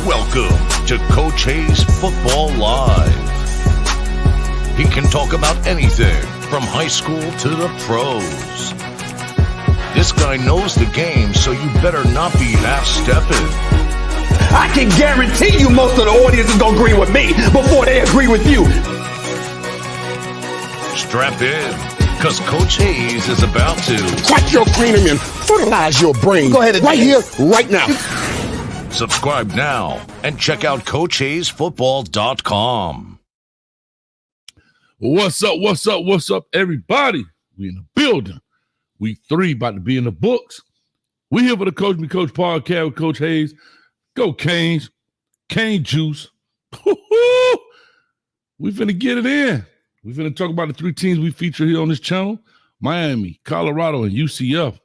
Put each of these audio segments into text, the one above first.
Welcome to Coach Hayes Football Live. He can talk about anything from high school to the pros. This guy knows the game, so you better not be half-stepping. I can guarantee you most of the audience is going to agree with me before they agree with you. Strap in, because Coach Hayes is about to Crack your cranium and fertilize your brain. Go ahead and right here, right now. subscribe now and check out CoachHayesFootball.com. What's up, everybody? We in the building. Week 3 about to be in the books. We here for the Coach Me Coach podcast with Coach Hayes. Go Canes. Cane juice. We finna get it in. We finna talk about the 3 teams we feature here on this channel. Miami, Colorado, and UCF.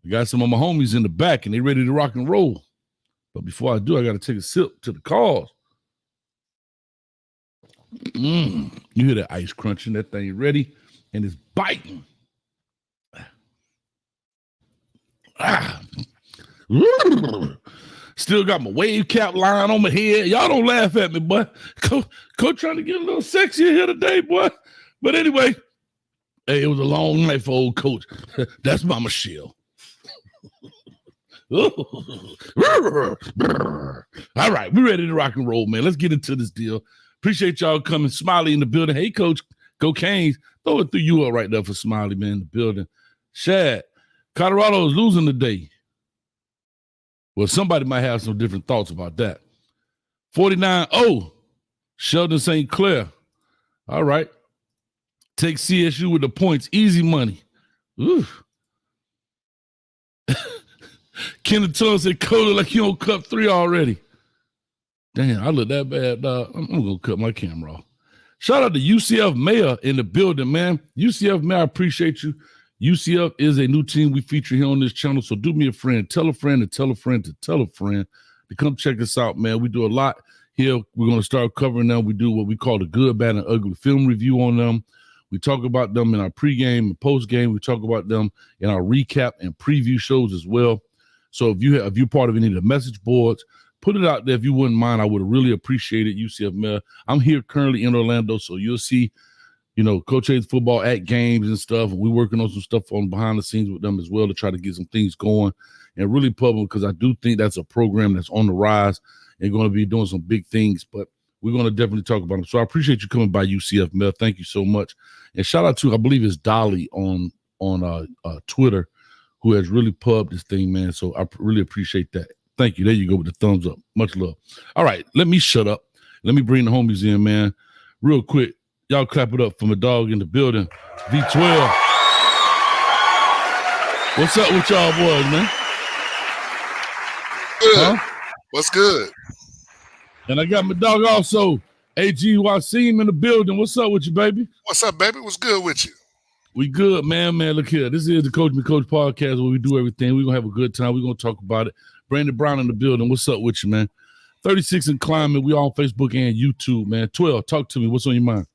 We got some of my homies in the back, and they ready to rock and roll. But before I do, I got to take a sip to the cause. You hear that ice crunching, that thing ready, and it's biting. Still got my wave cap line on my head. Y'all don't laugh at me, boy. Coach trying to get a little sexier here today, boy. But anyway, hey, it was a long night for old Coach. That's my Michelle. All right, we ready to rock and roll, man. Let's get into this deal. Appreciate y'all coming. Smiley in the building. Hey, Coach, go Canes. Throw it through you up right there for Smiley, man, in the building. Shad, Colorado is losing today. Well, somebody might have some different thoughts about that. 49-0, Sheldon St. Clair. All right. Take CSU with the points. Easy money. Oof. Kenneth Tun said, Cola like you on cup 3 already. Damn, I look that bad, dog. I'm going to cut my camera off. Shout out to UCF Mayor in the building, man. UCF Mayor, I appreciate you. UCF is a new team we feature here on this channel, so do me a friend. Tell a friend to tell a friend to tell a friend to come check us out, man. We do a lot here. We're going to start covering them. We do what we call the good, bad, and ugly film review on them. We talk about them in our pregame and postgame. We talk about them in our recap and preview shows as well. So if you're part of any of the message boards, put it out there if you wouldn't mind. I would really appreciate it, UCF Mayor. I'm here currently in Orlando, so you'll see, Coach Hayes football at games and stuff. We're working on some stuff on behind the scenes with them as well to try to get some things going and really public, because I do think that's a program that's on the rise and going to be doing some big things. But we're going to definitely talk about them. So I appreciate you coming by, UCF Mayor. Thank you so much. And shout out to, I believe it's Dolly on Twitter, who has really pubbed this thing, man. So I really appreciate that. Thank you. There you go with the thumbs up. Much love. All right, let me shut up. Let me bring the homies in, man. Real quick, y'all clap it up for my dog in the building, V12. What's up with y'all boys, man? Good. Huh? What's good? And I got my dog also, AG Wasim in the building. What's up with you, baby? What's up, baby? What's good with you? We good, man. Look here. This is the Coach Me Coach podcast where we do everything. We're going to have a good time. We're going to talk about it. Brandon Brown in the building. What's up with you, man? 36 and climbing. We on Facebook and YouTube, man. 12, talk to me. What's on your mind?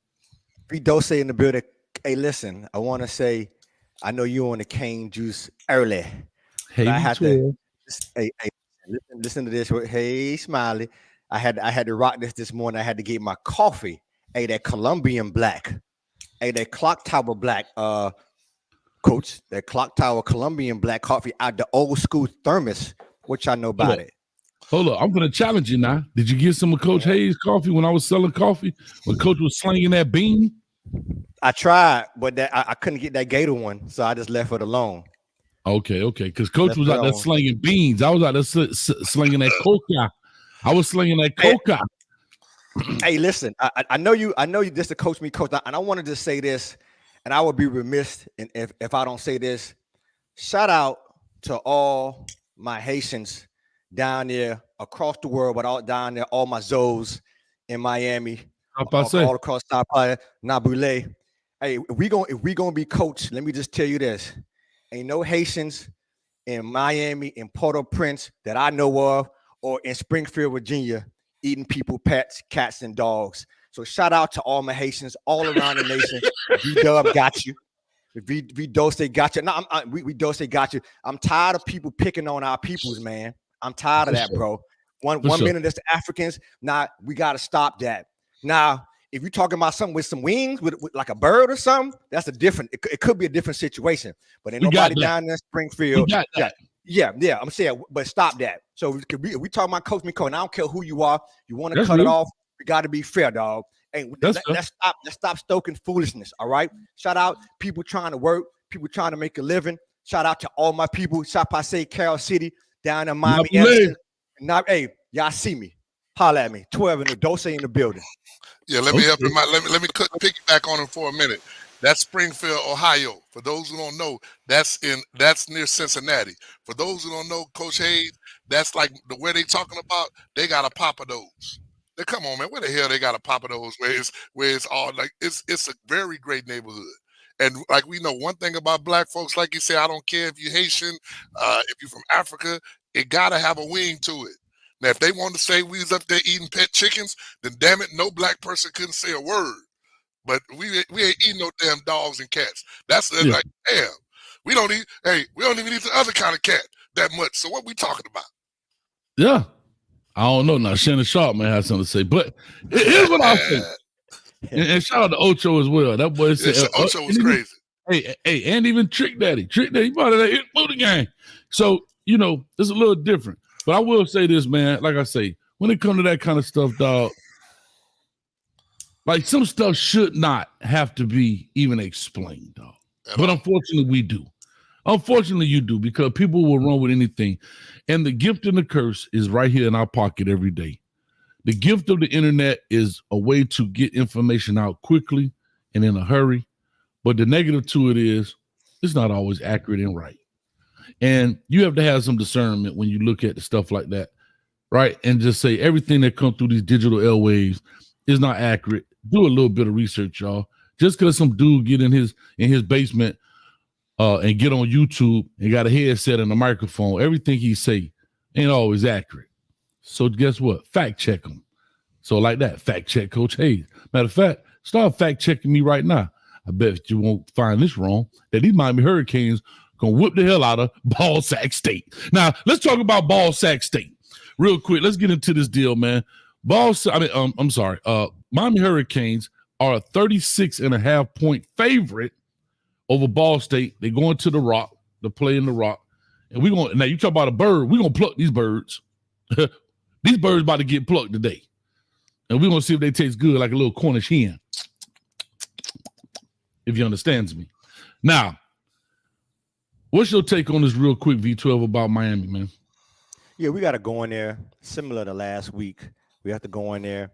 Dose in the building. Hey, listen, I want to say, I know you on the cane juice early. Hey, I had to, listen to this. Hey, Smiley. I had to rock this morning. I had to get my coffee. Hey, that Colombian black. Hey, that Clock Tower black, Coach, that Clock Tower Colombian black coffee out the old school thermos. What y'all know about it? Hold up. I'm going to challenge you now. Did you get some of Coach Hayes coffee when I was selling coffee? When Coach was slinging that bean? I tried, but I couldn't get that Gator one, so I just left it alone. Okay. Because Coach was out there slinging beans. I was out there slinging that coca. I was slinging that coca. Hey, listen, I know you this to Coach Me Coach, and I wanted to say this, and I would be remiss if I don't say this. Shout out to all my Haitians down there across the world, but all down there, all my Zoes in Miami, all across South Playa, Nabule. Hey, if we gonna be coached, let me just tell you this: ain't no Haitians in Miami, in Port-au-Prince that I know of, or in Springfield, Virginia, eating people, pets, cats, and dogs. So shout out to all my Haitians all around the nation. V-Dub got you. V-Dose got you. No, we Dose got you. I'm tired of people picking on our peoples, man. I'm tired of that, bro. One minute it's the Africans. Now we got to stop that. Now, if you're talking about something with some wings, with like a bird or something, that's a different. It could be a different situation. But ain't nobody down there in Springfield. Yeah. I'm saying, but stop that. So we talking about Coach Miko, and I don't care who you are. You want to cut it off? We got to be fair, dog. Hey, let's stop stoking foolishness. All right. Shout out people trying to work, people trying to make a living. Shout out to all my people. Shop I say Carroll City down in Miami. Hey, y'all see me? Holla at me. 12 in the Dose in the building. Yeah, let me help him out. Let me piggyback on him for a minute. That's Springfield, Ohio. For those who don't know, that's near Cincinnati. For those who don't know, Coach Hayes, that's like where they talking about. They got a Papados. Come on, man. Where the hell they got a Papados? Where it's all like it's a very great neighborhood. And like we know one thing about black folks, like you say, I don't care if you're Haitian, if you're from Africa, it gotta have a wing to it. Now, if they want to say we was up there eating pet chickens, then damn it, no black person couldn't say a word. But we ain't eating no damn dogs and cats. That's like, damn. We don't even eat the other kind of cat that much. So what we talking about? Yeah. I don't know. Now, Shannon Sharp may have something to say, but here's what I'll say. And shout out to Ocho as well. That boy said Ocho was crazy. Hey, and even Trick Daddy part of that booty gang. So, it's a little different. But I will say this, man, like I say, when it comes to that kind of stuff, dog, like some stuff should not have to be even explained, dog. But unfortunately, we do. Unfortunately, you do, because people will run with anything. And the gift and the curse is right here in our pocket every day. The gift of the internet is a way to get information out quickly and in a hurry. But the negative to it is it's not always accurate and right. And you have to have some discernment when you look at the stuff like that, right? And just say everything that comes through these digital airwaves is not accurate. Do a little bit of research, y'all. Just because some dude get in his basement and get on YouTube and got a headset and a microphone, everything he say ain't always accurate. So guess what? Fact check him. So like that, fact check Coach Hayes. Matter of fact, start fact checking me right now. I bet you won't find this wrong, that these Miami Hurricanes gonna whip the hell out of Ball Sack State. Now, let's talk about Ball Sack State real quick. Let's get into this deal, man. Miami Hurricanes are a 36.5-point favorite over Ball State. They're going to the Rock. They're playing the Rock. And now you talk about a bird. We're going to pluck these birds. These birds about to get plucked today. And we're going to see if they taste good like a little Cornish hen. If you understand me. Now, what's your take on this real quick, V12, about Miami, man? Yeah, we got to go in there similar to last week. We have to go in there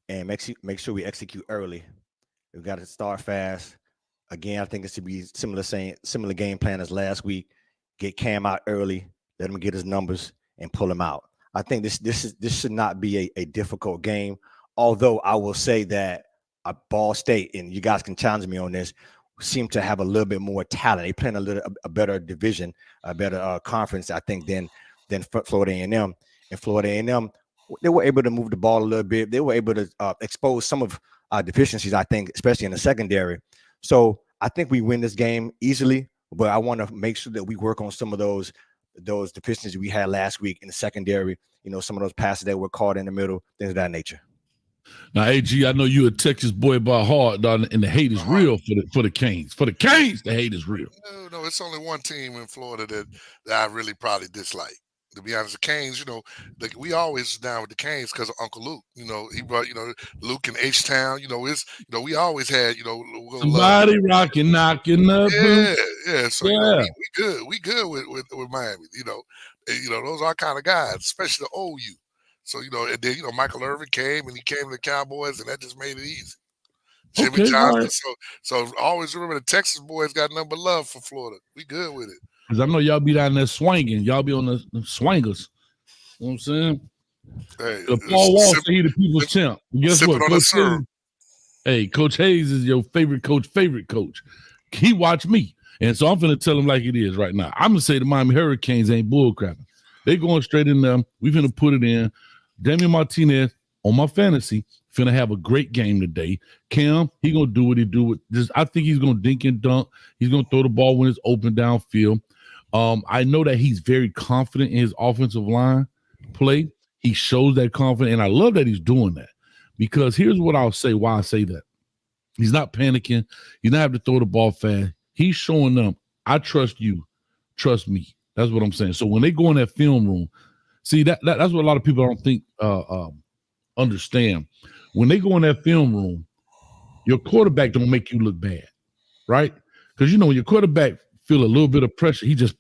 and make sure we execute early. We got to start fast. Again, I think it should be similar game plan as last week. Get Cam out early, let him get his numbers, and pull him out. I think this should not be a difficult game. Although I will say that Ball State, and you guys can challenge me on this, seem to have a little bit more talent. They play in a better division, a better conference, I think, than Florida A&M. And Florida A&M, they were able to move the ball a little bit. They were able to expose some of our deficiencies, I think, especially in the secondary. So I think we win this game easily, but I want to make sure that we work on some of those deficiencies we had last week in the secondary. Some of those passes that were caught in the middle, things of that nature. Now, AG, I know you're a Texas boy by heart, and the hate is real for the Canes. For the Canes, the hate is real. No, it's only one team in Florida that I really probably dislike. To be honest, the Canes, we always down with the Canes because of Uncle Luke. He brought, Luke in H-Town. We always had, somebody rocking, knocking up. Yeah. So we good with Miami. Those are our kind of guys, especially the OU. So and then Michael Irvin came and he came to the Cowboys, and that just made it easy. Jimmy Johnson. Right. So always remember the Texas boys got nothing but love for Florida. We good with it. Because I know y'all be down there swinging. Y'all be on the swingers. You know what I'm saying? Hey, Paul Wall said he the people's champ. And guess what? Coach Hayes is your favorite coach. He watched me. And so I'm going to tell him like it is right now. I'm going to say the Miami Hurricanes ain't bullcrapping. They going straight in there. We finna put it in. Damian Martinez on my fantasy finna have a great game today. Cam, he gonna do what he do with this. I think he's gonna dink and dunk. He's gonna throw the ball when it's open downfield. I know that he's very confident in his offensive line play. He shows that confidence, and I love that he's doing that, because here's what I'll say why I say that. He's not panicking. He's not having to throw the ball fast. He's showing them, I trust you, trust me. That's what I'm saying. So when they go in that film room, see, that's what a lot of people don't think understand. When they go in that film room, your quarterback don't make you look bad, right? Because, when your quarterback feel a little bit of pressure, he just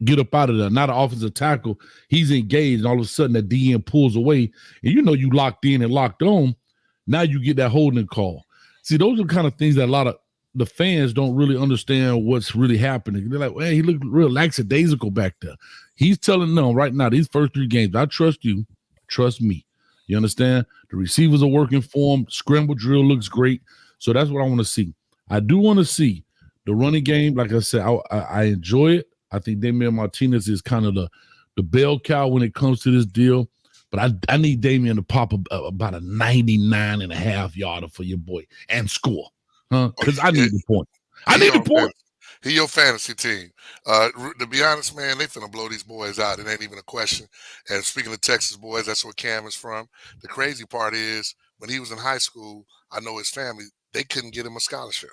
get up out of there. Not an offensive tackle. He's engaged, and all of a sudden that DN pulls away, and you locked in and locked on. Now you get that holding call. See, those are the kind of things that a lot of the fans don't really understand what's really happening. They're like, well, he looked real lackadaisical back there. He's telling them right now, these first 3 games, I trust you, trust me. You understand? The receivers are working for him. Scramble drill looks great. So that's what I want to see. I do want to see the running game. Like I said, I enjoy it. I think Damian Martinez is kind of the bell cow when it comes to this deal. But I need Damian to pop about a 99.5 yarder for your boy and score. Because I need the point. I need the point. He your fantasy team. To be honest, man, they finna blow these boys out. It ain't even a question. And speaking of Texas boys, that's where Cam is from. The crazy part is when he was in high school, I know his family, they couldn't get him a scholarship.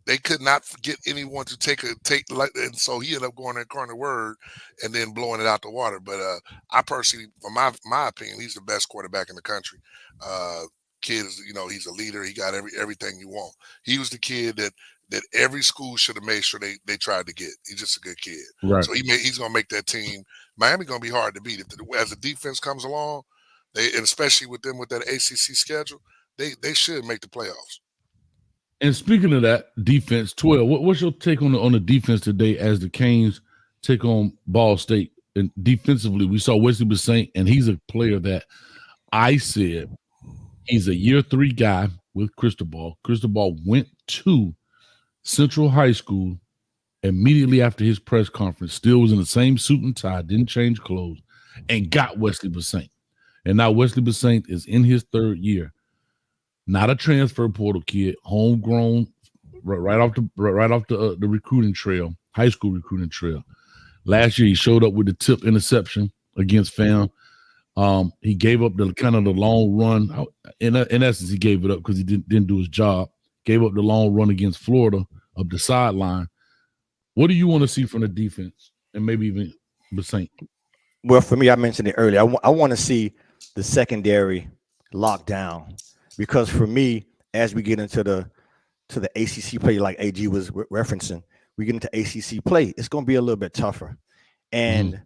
They could not get anyone to take, and so he ended up going in Corner Word and then blowing it out the water. But I personally, from my opinion, he's the best quarterback in the country. Kid is, he's a leader. He got everything you want. He was the kid that every school should have made sure they tried to get. He's just a good kid. Right. So he's gonna make that team. Miami gonna be hard to beat as the defense comes along. And especially with them with that ACC schedule, they should make the playoffs. And speaking of that defense, 12, what's your take on the defense today as the Canes take on Ball State? And defensively, we saw Wesley Bassint, and he's a player that I said he's a year 3 guy with Cristobal. Cristobal went to Central High School immediately after his press conference, still was in the same suit and tie, didn't change clothes, and got Wesley Bassint. And now Wesley Bassint is in his 3rd year. Not a transfer portal kid, homegrown, right off the recruiting trail, high school recruiting trail. Last year he showed up with the tip interception against FAM. He gave up the kind of the long run. In essence, he gave it up because he didn't do his job. Gave up the long run against Florida up the sideline. What do you want to see from the defense and maybe even Bassint? Well, for me, I mentioned it earlier. I want to see the secondary locked down. Because for me, as we get into the ACC play, like AG was referencing, we get into ACC play, it's going to be a little bit tougher. And,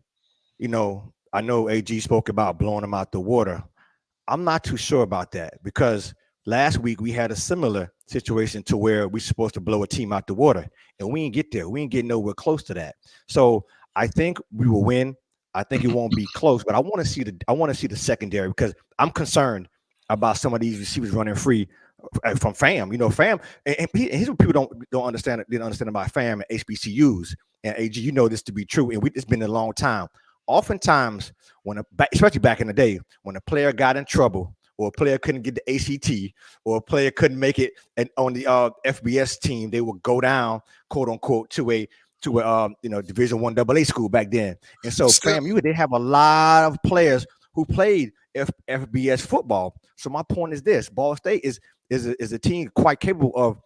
I know AG spoke about blowing them out the water. I'm not too sure about that because last week we had a similar situation to where we're supposed to blow a team out the water, and we didn't get there. We didn't get nowhere close to that. So I think we will win. I think it won't be close, but I want to see the secondary because I'm concerned about some of these receivers running free from FAM. FAM, and here's what people didn't understand about FAM and HBCUs. And AG, you know this to be true, and it's been a long time. Oftentimes, especially back in the day, when a player got in trouble, or a player couldn't get the ACT, or a player couldn't make it on the FBS team, they would go down, quote unquote, to a Division I AA school back then. And so FAMU, they have a lot of players who played FBS football. So my point is this: Ball State is a team quite capable of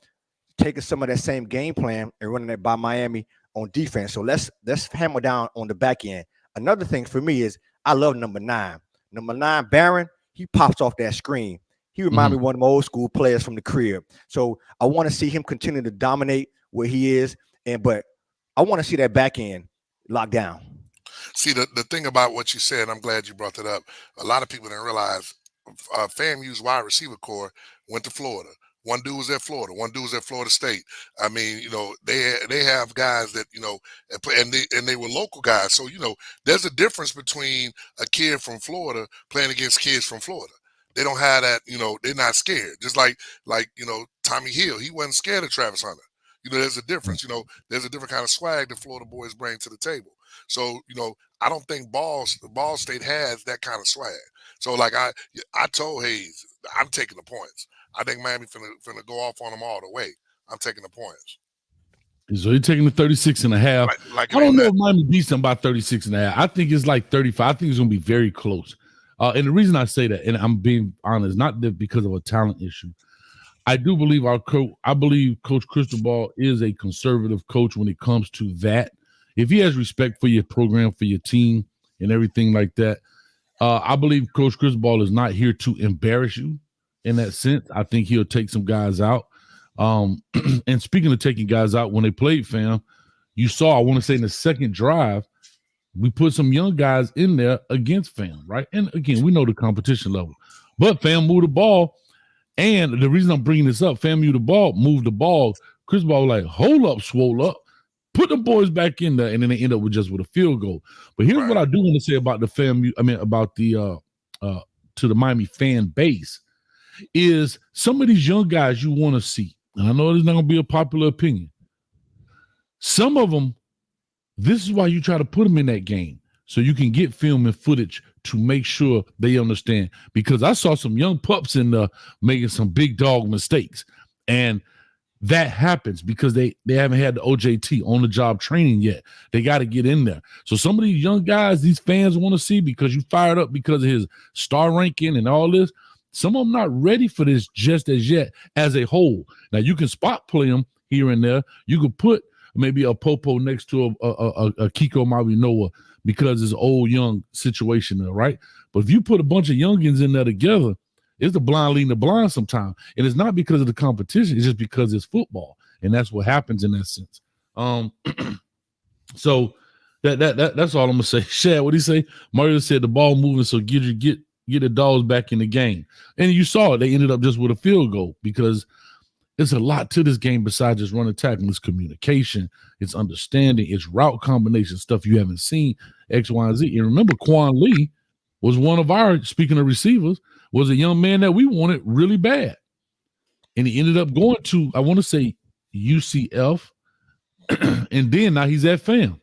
taking some of that same game plan and running it by Miami on defense. So let's hammer down on the back end. Another thing for me is I love number 9. Number 9, Barron, he pops off that screen. He reminds me of one of my old school players from the crib. So I want to see him continue to dominate where he is, but I want to see that back end locked down. See, the thing about what you said, I'm glad you brought that up. A lot of people didn't realize FAMU's wide receiver core went to Florida. One dude was at Florida. One dude was at Florida State. I mean, they have guys that, and they were local guys. So, there's a difference between a kid from Florida playing against kids from Florida. They don't have that, they're not scared. Just like Tommy Hill, he wasn't scared of Travis Hunter. There's a difference. There's a different kind of swag that Florida boys bring to the table. So, I don't think Ball State has that kind of swag. So, like I told Hayes, I'm taking the points. I think Miami finna go off on them all the way. I'm taking the points. So he's taking the 36.5. Like I don't know if Miami beats them by 36.5. I think it's like 35. I think it's going to be very close. And the reason I say that, and I'm being honest, not that because of a talent issue. I do believe I believe Coach Cristobal is a conservative coach when it comes to that. If he has respect for your program, for your team, and everything like that, I believe Coach Cristobal is not here to embarrass you in that sense. I think he'll take some guys out. And speaking of taking guys out, when they played, fam, you saw, I want to say in the second drive, we put some young guys in there against fam, right? And again, we know the competition level. But fam moved the ball. And the reason I'm bringing this up, fam moved the ball. Cristobal was like, hold up, swole up. Put the boys back in there, and then they end up with just with a field goal. But here's what I do want to say about about the to the Miami fan base is some of these young guys you want to see. And I know it's not going to be a popular opinion. Some of them, this is why you try to put them in that game, so you can get film and footage to make sure they understand. Because I saw some young pups in there making some big dog mistakes. And that happens because they haven't had the OJT, on the job training yet. They got to get in there. So some of these young guys, these fans want to see, because you fired up because of his star ranking and all this. Some of them not ready for this just as yet as a whole. Now, you can spot play them here and there. You could put maybe a Popo next to a Kiko Mabinoa because it's an old young situation there, right? But if you put a bunch of youngins in there together, it's the blind leading the blind sometimes. And it's not because of the competition. It's just because it's football. And that's what happens in that sense. So that's all I'm going to say. Shad, what did he say? Mario said the ball moving, so get the dogs back in the game. And you saw it. They ended up just with a field goal because there's a lot to this game besides just running tackling. It's communication, it's understanding, it's route combination, stuff you haven't seen, X, Y, and Z. And remember, Quan Lee was one of our, speaking of receivers, was a young man that we wanted really bad. And he ended up going to, I want to say, UCF. And then now he's at FAM.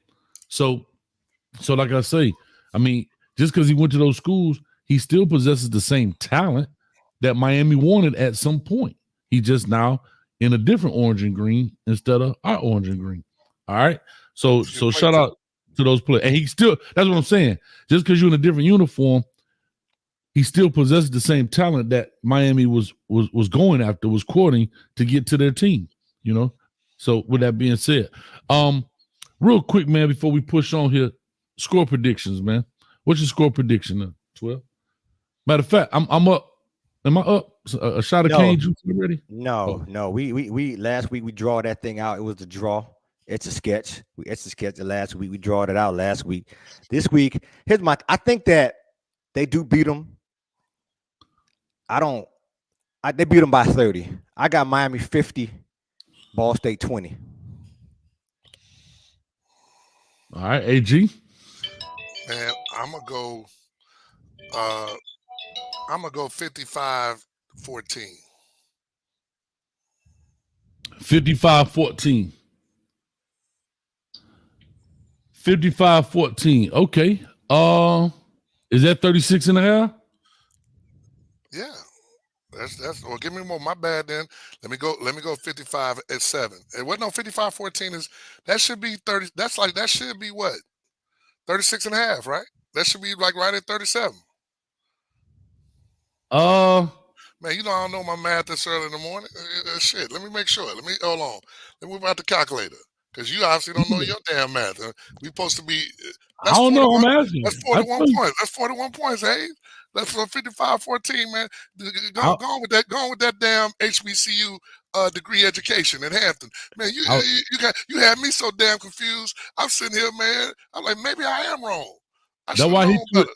So like I say, I mean, just because he went to those schools, he still possesses the same talent that Miami wanted at some point. He just now in a different orange and green instead of our orange and green. All right. So shout out to those players. And he still, that's what I'm saying. Just because you're in a different uniform, he still possesses the same talent that Miami was going after, was courting to get to their team, you know? So with that being said, real quick, man, before we push on here, score predictions, man. What's your score prediction? 12? Matter of fact, I'm up. Am I up? A shot of cane juice already? No. We last week we draw that thing out. It was the draw. It's a sketch. The last week we drawed it out last week. This week, I think that they do beat them. They beat them by 30. I got Miami 50, Ball State 20. All right, AG. Man, I'm gonna go 55-14. 55-14. 55-14. Okay. Is that 36.5? Yeah. That's well, give me more. My bad then. Let me go 55-7. It wasn't no 55-14 that should be 30. That should be what? 36.5, right? That should be like right at 37. Man, you know I don't know my math this early in the morning. Shit, let me make sure. Hold on. Let me move out the calculator. Because you obviously don't know your damn math. We supposed to be. I don't know. I'm asking. That's 41 points. That's 41 points, hey. That's for 55-14, man. Go on with that damn HBCU degree education at Hampton. Man, you had me so damn confused. I'm sitting here, man. I'm like, maybe I am wrong. That's why but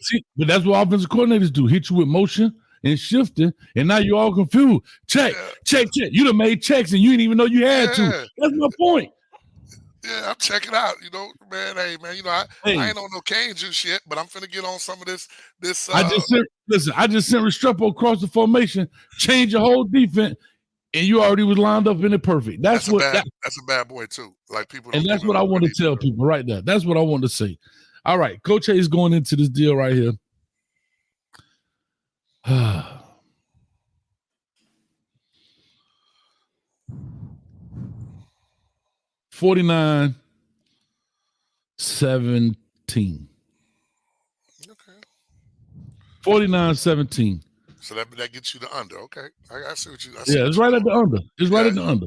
that's what offensive coordinators do. Hit you with motion and shifting, and now you're all confused. Check. You done made checks and you didn't even know you had to. That's my point. Yeah, I'm checking out. You know, man. Hey, man. You know, I ain't on no cane juice yet, but I'm finna get on some of this. I just sent Restrepo across the formation, change your whole defense, and you already was lined up in it perfect. That's a bad boy too. Like people, and that's what I want to tell people right there. That's what I want to say. All right, Coach A is going into this deal right here. 49-17. Okay. 49-17. So that gets you the under. Okay. I see what you. It's right at the under. It's right at the under.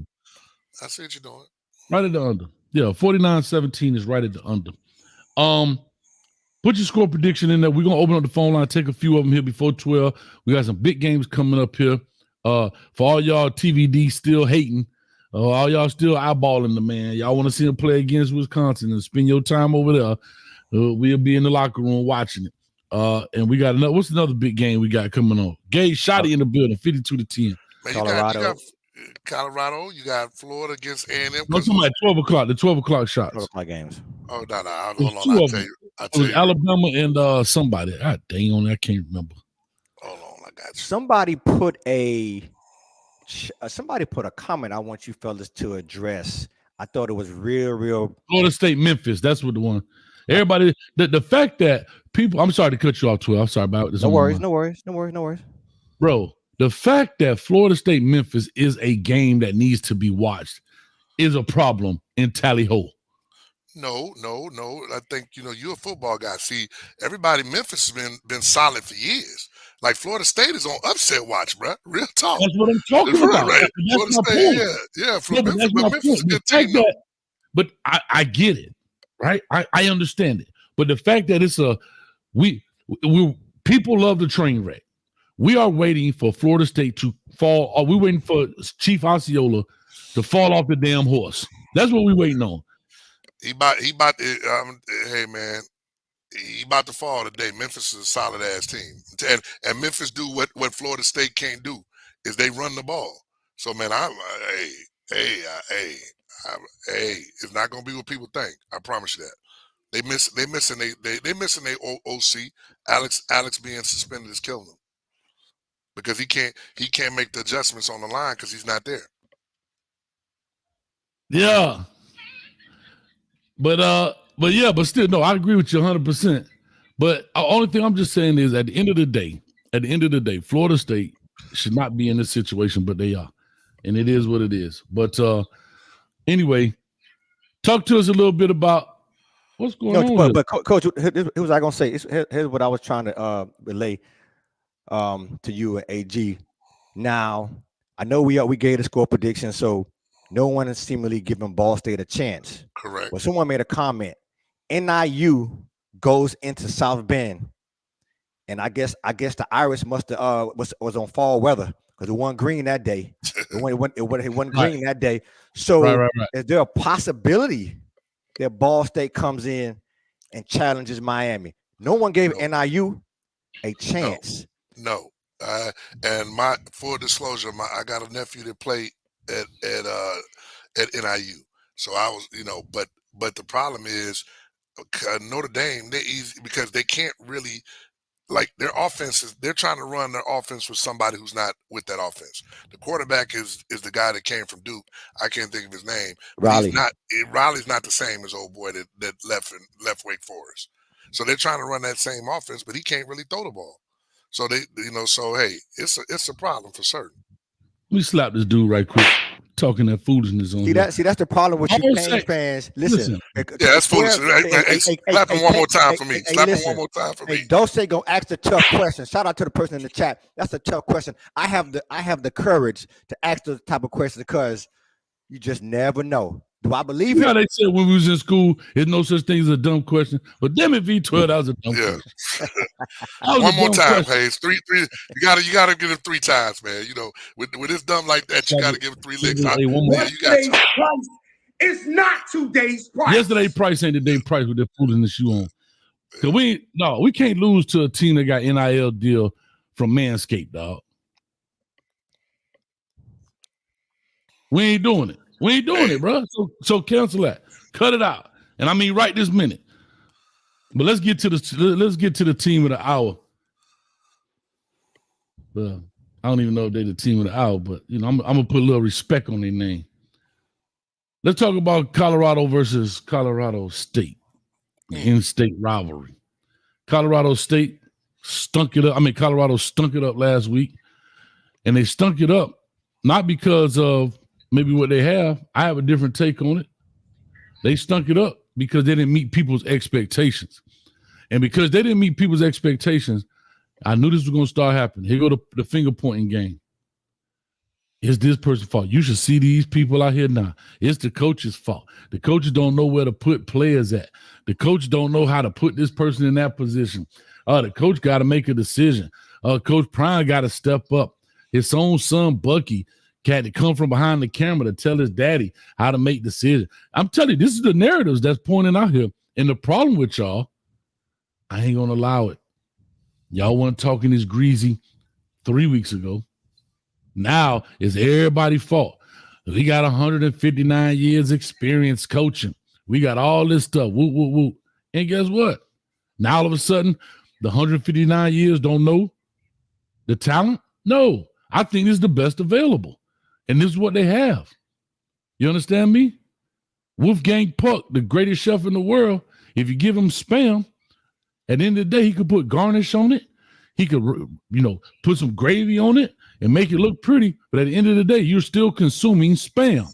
I see what you're doing. Right at the under. Yeah, 49-17 is right at the under. Put your score prediction in there. We're gonna open up the phone line, take a few of them here before 12. We got some big games coming up here. For all y'all TVD still hating, all y'all still eyeballing the man. Y'all want to see him play against Wisconsin and spend your time over there. We'll be in the locker room watching it. And we got what's another big game we got coming on? Gage Shotty in the building, 52-10. Man, Colorado. You got Colorado. You got Florida against A&M. No, talking about 12 o'clock. The 12 o'clock shots. 12 o'clock games. Oh no, hold on. I'll tell you. Alabama and somebody. God dang on, I can't remember. Hold on, I got you. Somebody put a comment I want you fellas to address. I thought it was real. Florida State, Memphis. That's what the one. Everybody, the fact that people, I'm sorry to cut you off, 12. I'm sorry about this. No worries. Bro, the fact that Florida State, Memphis is a game that needs to be watched is a problem in Tally Ho. No. I think you're a football guy. See, everybody, Memphis has been solid for years. Like Florida State is on upset watch, bro. Real talk. That's what I'm talking about. Right. That's my point. Yeah. Memphis is a good team. But I get it, right? I understand it. But the fact that it's we people love the train wreck. We are waiting for Florida State to fall. Or we're waiting for Chief Osceola to fall off the damn horse. That's what we're waiting on. Hey man, he about to fall today. Memphis is a solid ass team, and Memphis do what Florida State can't do is they run the ball. So man, it's not gonna be what people think. I promise you that. They missing their OC. Alex being suspended is killing them because he can't make the adjustments on the line because he's not there. Yeah. But still, no, I agree with you 100%. But the only thing I'm just saying is at the end of the day, Florida State should not be in this situation, but they are. And it is what it is. But anyway, talk to us a little bit about what's going on. But Coach, here's what I was going to say. Here's what I was trying to relay to you and AG. Now, I know we gave the score prediction, so no one is seemingly giving Ball State a chance. Correct. But someone made a comment. NIU goes into South Bend, and I guess the Irish must have was on fall weather because it wasn't green that day. It wasn't green that day. So right. Is there a possibility that Ball State comes in and challenges Miami? No one gave NIU a chance. No. And my full disclosure, I got a nephew that played at NIU. So I was, but the problem is Notre Dame, they're easy because they can't really, like, their offenses, they're trying to run their offense with somebody who's not with that offense. The quarterback is the guy that came from Duke. I can't think of his name. Riley. Riley's not the same as old boy that left Wake Forest. So they're trying to run that same offense, but he can't really throw the ball. So hey, it's a problem for certain. Let me slap this dude right quick. Talking that foolishness on See that's the problem with you fans. Listen. Yeah, that's foolishness. Slap him one more time for me. Slap him one more time for me. Don't say go ask the tough question. Shout out to the person in the chat. That's a tough question. I have the courage to ask those type of questions because you just never know. Do I believe it? Yeah, they said when we was in school, there's no such thing as a dumb question. But damn it, V12, that was a dumb question. One more time, Hayes. Three. You gotta give him 3 times, man. With it's dumb like that, you gotta give him 3 licks. Yesterday's price is not today's price. Yesterday's price ain't today's price with that foolishness you on. Cause we can't lose to a team that got NIL deal from Manscaped, dog. We ain't doing it. We ain't doing it, bro. So cancel that. Cut it out. And I mean right this minute. But let's get to the team of the hour. Well, I don't even know if they're the team of the hour, but I'm gonna put a little respect on their name. Let's talk about Colorado versus Colorado State. The in-state rivalry. Colorado State stunk it up. Colorado stunk it up last week. And they stunk it up not because of maybe what they have. I have a different take on it. They stunk it up because they didn't meet people's expectations. And because they didn't meet people's expectations, I knew this was going to start happening. Here go the finger pointing game. It's this person's fault. You should see these people out here now. It's the coach's fault. The coaches don't know where to put players at. The coach don't know how to put this person in that position. The coach got to make a decision. Coach Prime got to step up. His own son, Bucky, had to come from behind the camera to tell his daddy how to make decisions. I'm telling you, this is the narratives that's pointing out here. And the problem with y'all, I ain't going to allow it. Y'all weren't talking this greasy 3 weeks ago. Now it's everybody's fault. We got 159 years experience coaching. We got all this stuff. Woo, woo, woo. And guess what? Now all of a sudden, the 159 years don't know the talent? No. I think this is the best available. And this is what they have. You understand me? Wolfgang Puck, the greatest chef in the world, if you give him Spam, at the end of the day, he could put garnish on it. He could, put some gravy on it and make it look pretty. But at the end of the day, you're still consuming Spam.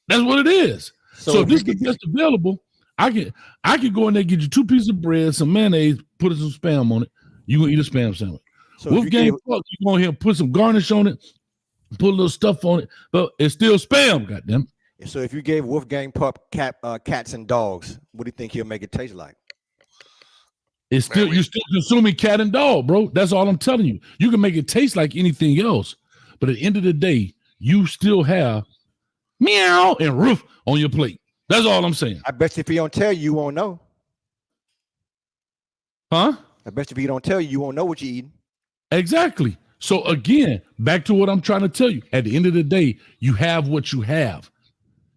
That's what it is. So if this is the best available, I can go in there, get you 2 pieces of bread, some mayonnaise, put some Spam on it. You're going to eat a Spam sandwich. So Wolfgang Puck, you go ahead and put some garnish on it, put a little stuff on it, but it's still Spam, goddamn. So if you gave Wolfgang Puck cats and dogs, what do you think he'll make it taste like? It's still you're still consuming cat and dog, bro. That's all I'm telling you. You can make it taste like anything else, but at the end of the day, you still have meow and roof on your plate. That's all I'm saying. I bet you if he don't tell you, you won't know. Huh? I bet you if he don't tell you, you won't know what you're eating. Exactly. So again, back to what I'm trying to tell you. At the end of the day, you have what you have.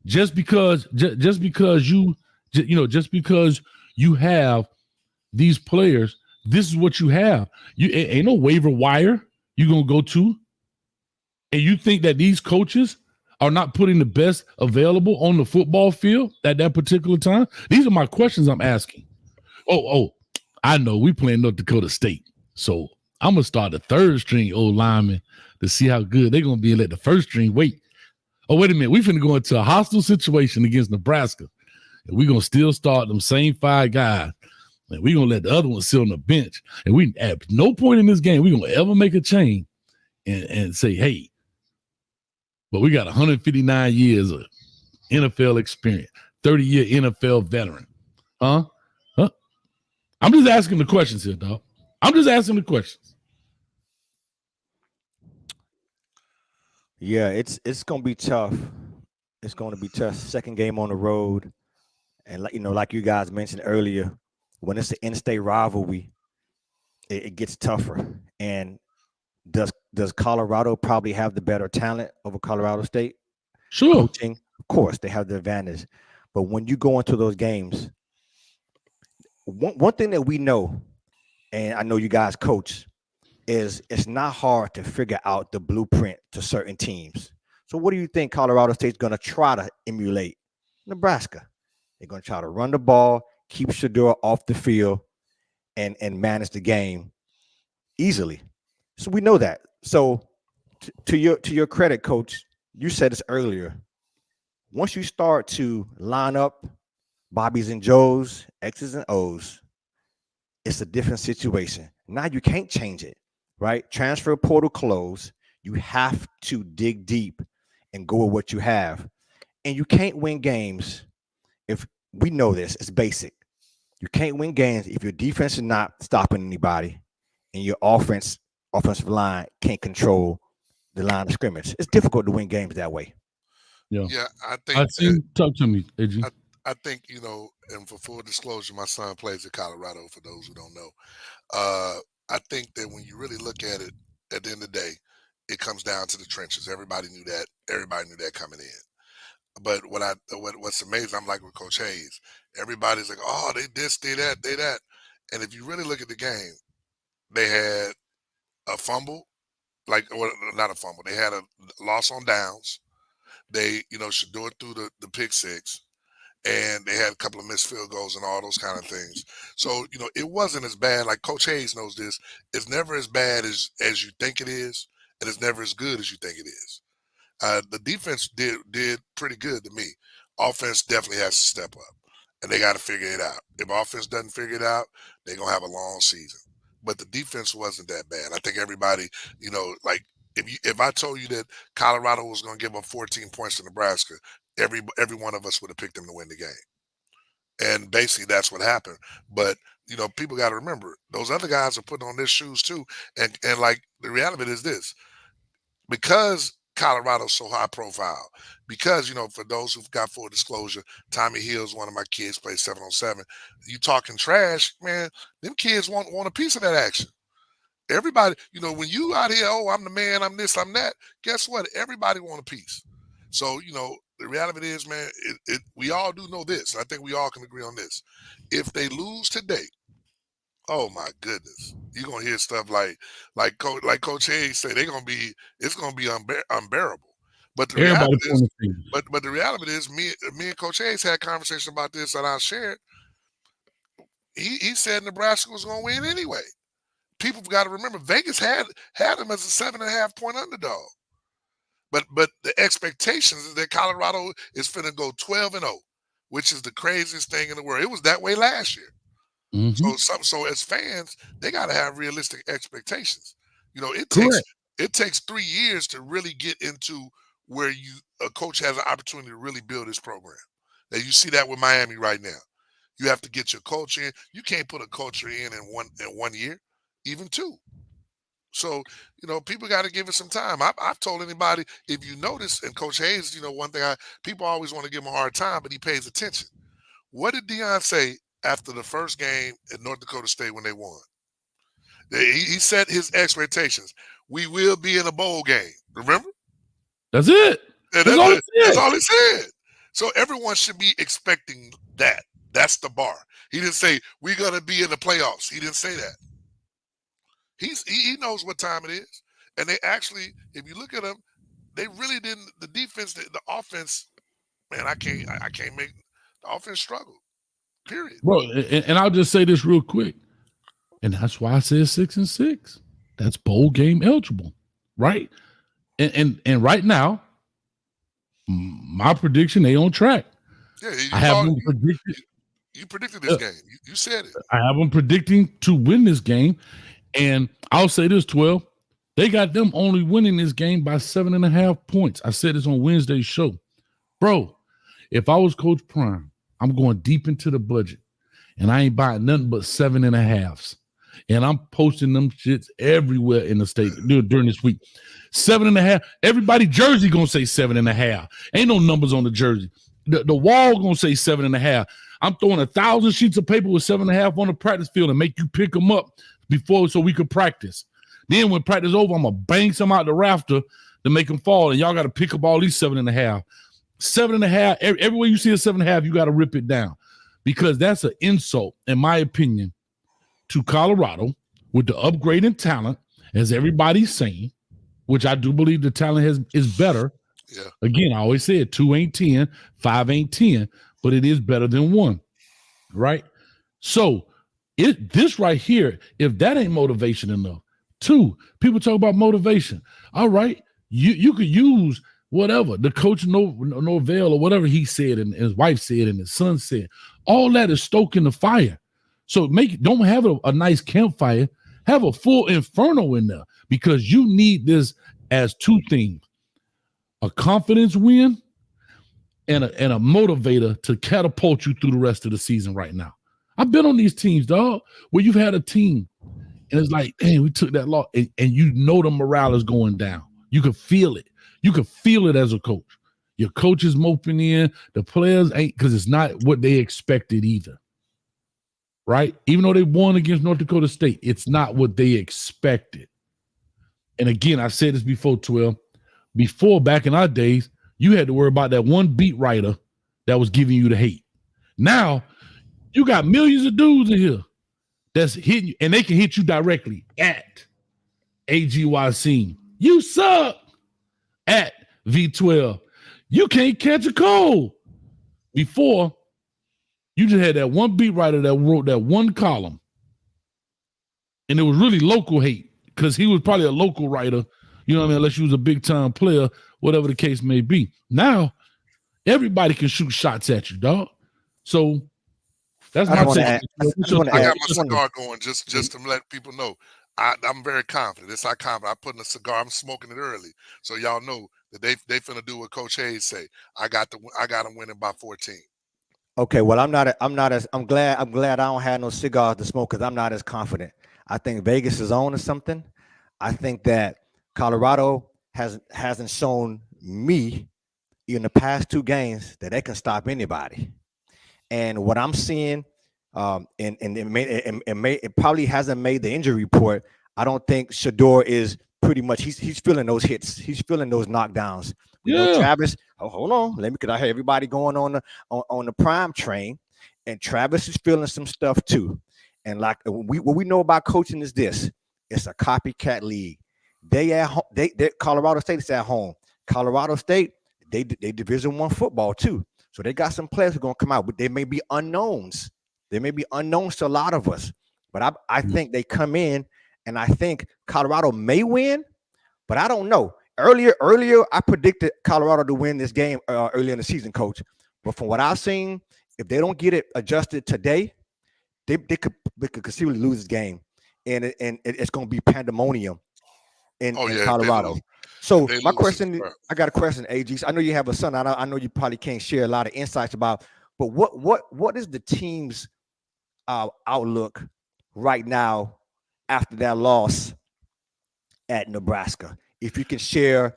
Just because you have these players, this is what you have. You ain't no waiver wire you're gonna go to, and you think that these coaches are not putting the best available on the football field at that particular time? These are my questions I'm asking. Oh, I know we playing North Dakota State, so I'm gonna start the 3rd string old lineman to see how good they're gonna be and let the 1st string wait. Oh, wait a minute, we finna go into a hostile situation against Nebraska, and we're gonna still start them same 5 guys. And we're going to let the other one sit on the bench. And we at no point in this game we're going to ever make a change and say, hey, but we got 159 years of NFL experience, 30-year NFL veteran. Huh? I'm just asking the questions here, dog. I'm just asking the questions. Yeah, it's going to be tough. It's going to be tough. 2nd game on the road. And like you guys mentioned earlier, when it's an in-state rivalry, it gets tougher. And does Colorado probably have the better talent over Colorado State? Sure. Coaching, of course, they have the advantage. But when you go into those games, one thing that we know, and I know you guys coach, is it's not hard to figure out the blueprint to certain teams. So what do you think Colorado State's going to try to emulate? Nebraska. They're going to try to run the ball, keep Shador off the field, and manage the game easily. So we know that. So to your credit, Coach, you said this earlier. Once you start to line up Bobbies and Joes, X's and O's, it's a different situation. Now you can't change it, right? Transfer portal closed. You have to dig deep and go with what you have. And you can't win games if we know this. It's basic. You can't win games if your defense is not stopping anybody and your offensive line can't control the line of scrimmage. It's difficult to win games that way. Yeah, I think. Talk to me, AG. I think, and for full disclosure, my son plays at Colorado, for those who don't know. I think that when you really look at it, at the end of the day, it comes down to the trenches. Everybody knew that. Everybody knew that coming in. But what's amazing, I'm like with Coach Hayes. Everybody's like, oh, they this, they that, they that. And if you really look at the game, they had a fumble, not a fumble. They had a loss on downs. They, should do it through the pick six. And they had a couple of missed field goals and all those kind of things. So, it wasn't as bad. Like Coach Hayes knows this. It's never as bad as you think it is, and it's never as good as you think it is. The defense did pretty good to me. offense definitely has to step up, and they got to figure it out. If offense doesn't figure it out, they're going to have a long season. But the defense wasn't that bad. I think everybody, like if I told you that Colorado was going to give up 14 points to Nebraska, every one of us would have picked them to win the game. And basically that's what happened. But people got to remember those other guys are putting on their shoes too. And like the reality of it is this, because Colorado's so high profile, because for those who've got full disclosure, Tommy Hill's one of my kids, plays 7-on-7. You talking trash, man, them kids want a piece of that action. Everybody, when you out here, oh, I'm the man, I'm this, I'm that, guess what? Everybody want a piece. So, the reality of it is, man, we all do know this. I think we all can agree on this. If they lose today, oh my goodness, you're gonna hear stuff like Coach Hayes say it's gonna be unbearable. But the reality is, but the reality is, me and Coach Hayes had a conversation about this that I shared. He said Nebraska was gonna win anyway. People got to remember Vegas had them as a 7.5 point underdog. But the expectations is that Colorado is finna go 12-0, which is the craziest thing in the world. It was that way last year. Mm-hmm. So as fans, they got to have realistic expectations. It takes 3 years to really get into where a coach has an opportunity to really build his program. Now you see that with Miami right now. You have to get your culture in. You can't put a culture in 1 year, even 2. So, people got to give it some time. I've told anybody, if you notice, and Coach Hayes, one thing people always want to give him a hard time, but he pays attention. What did Deion say after the first game at North Dakota State when they won? He set his expectations. We will be in a bowl game. Remember? That's it. That's all he said. So everyone should be expecting that. That's the bar. He didn't say, we're going to be in the playoffs. He didn't say that. He knows what time it is. And they actually, if you look at them, they really didn't, the defense, the offense, man, I can't make, the offense struggle, period. Bro, and I'll just say this real quick. And that's why I said 6-6. That's bowl game eligible, right? And right now, my prediction, they on track. Yeah, I have them predicted. You predicted this game. You said it. I have them predicting to win this game. And I'll say this, 12. They got them only winning this game by 7.5 points. I said this on Wednesday's show. Bro, if I was Coach Prime, I'm going deep into the budget. And I ain't buying nothing but 7.5s. And I'm posting them shits everywhere in the state during this week. 7.5. Everybody jersey gonna say 7.5. Ain't no numbers on the jersey. The wall gonna say 7.5. I'm throwing 1,000 sheets of paper with 7.5 on the practice field and make you pick them up before so we could practice. Then when practice over, I'm gonna bang some out the rafter to make them fall, and y'all got to pick up all these 7.5. 7.5. Everywhere you see a 7.5, you got to rip it down, because that's an insult, in my opinion, to Colorado with the upgrade in talent, as everybody's saying, which I do believe the talent is better. Yeah. Again, I always said 2 ain't 10, 5 ain't 10, but it is better than 1, right? So this right here, if that ain't motivation enough. 2, people talk about motivation. All right, you could use whatever the coach Norvell or whatever he said and his wife said and his son said. All that is stoking the fire. So don't have a nice campfire. Have a full inferno in there, because you need this as 2 things: a confidence win and a motivator to catapult you through the rest of the season. Right now, I've been on these teams, dog, where you've had a team and it's like, hey, we took that loss, and the morale is going down. You can feel it. You can feel it as a coach. Your coach is moping in. The players ain't, because it's not what they expected either. Right? Even though they won against North Dakota State, it's not what they expected. And again, I said this before, 12. Before, back in our days, you had to worry about that one beat writer that was giving you the hate. Now, you got millions of dudes in here that's hitting you, and they can hit you directly at AGYC. You suck. At V12. You can't catch a cold. Before, you just had that one beat writer that wrote that one column. And it was really local hate, because he was probably a local writer, you know what I mean, unless you was a big-time player, whatever the case may be. Now, Everybody can shoot shots at you, dog. So that's my take. I got my cigar going just to let people know. I'm very confident. It's like confident. I'm putting a cigar. I'm smoking it early, so y'all know that they finna do what Coach Hayes say. I got them winning by 14. Okay, well, I'm glad I don't have no cigars to smoke because I'm not as confident. I think Vegas is on to something. I think that Colorado hasn't shown me in the past 2 games that they can stop anybody. And what I'm seeing, it probably hasn't made the injury report. I don't think Shador is pretty much he's feeling those hits. He's feeling those knockdowns. You know, Travis. Oh, hold on, because I hear everybody going on the prime train, and Travis is feeling some stuff too. And like what we know about coaching is this: it's a copycat league. They at home. They Colorado State is at home. Colorado State, they Division I football too. So they got some players who are gonna come out, but they may be unknowns. They may be unknowns to a lot of us. But I think they come in, and I think Colorado may win, but I don't know. Earlier, I predicted Colorado to win this game earlier in the season, Coach. But from what I've seen, if they don't get it adjusted today, they could conceivably lose this game, and it's going to be pandemonium in Colorado. So my question, I got a question, AG. I know you have a son. I know you probably can't share a lot of insights about, but what is the team's outlook right now after that loss at Nebraska? If you can share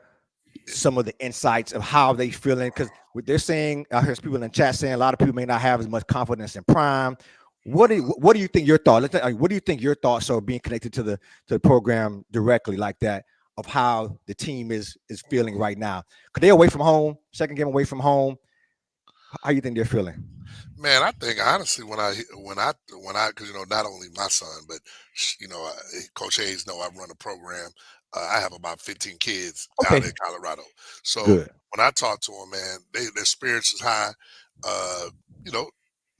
some of the insights of how they feeling, because what they're saying, I heard people in the chat saying a lot of people may not have as much confidence in Prime. What do you think your thoughts? What do you think your thoughts are being connected to the program directly like that, of how the team is feeling right now? Because they're away from home, second game away from home. How you think they're feeling? Man, I think honestly, when I, because not only my son, but Coach Hayes know I run a program. I have about 15 kids out in Colorado. So when I talk to them, man, their spirits is high.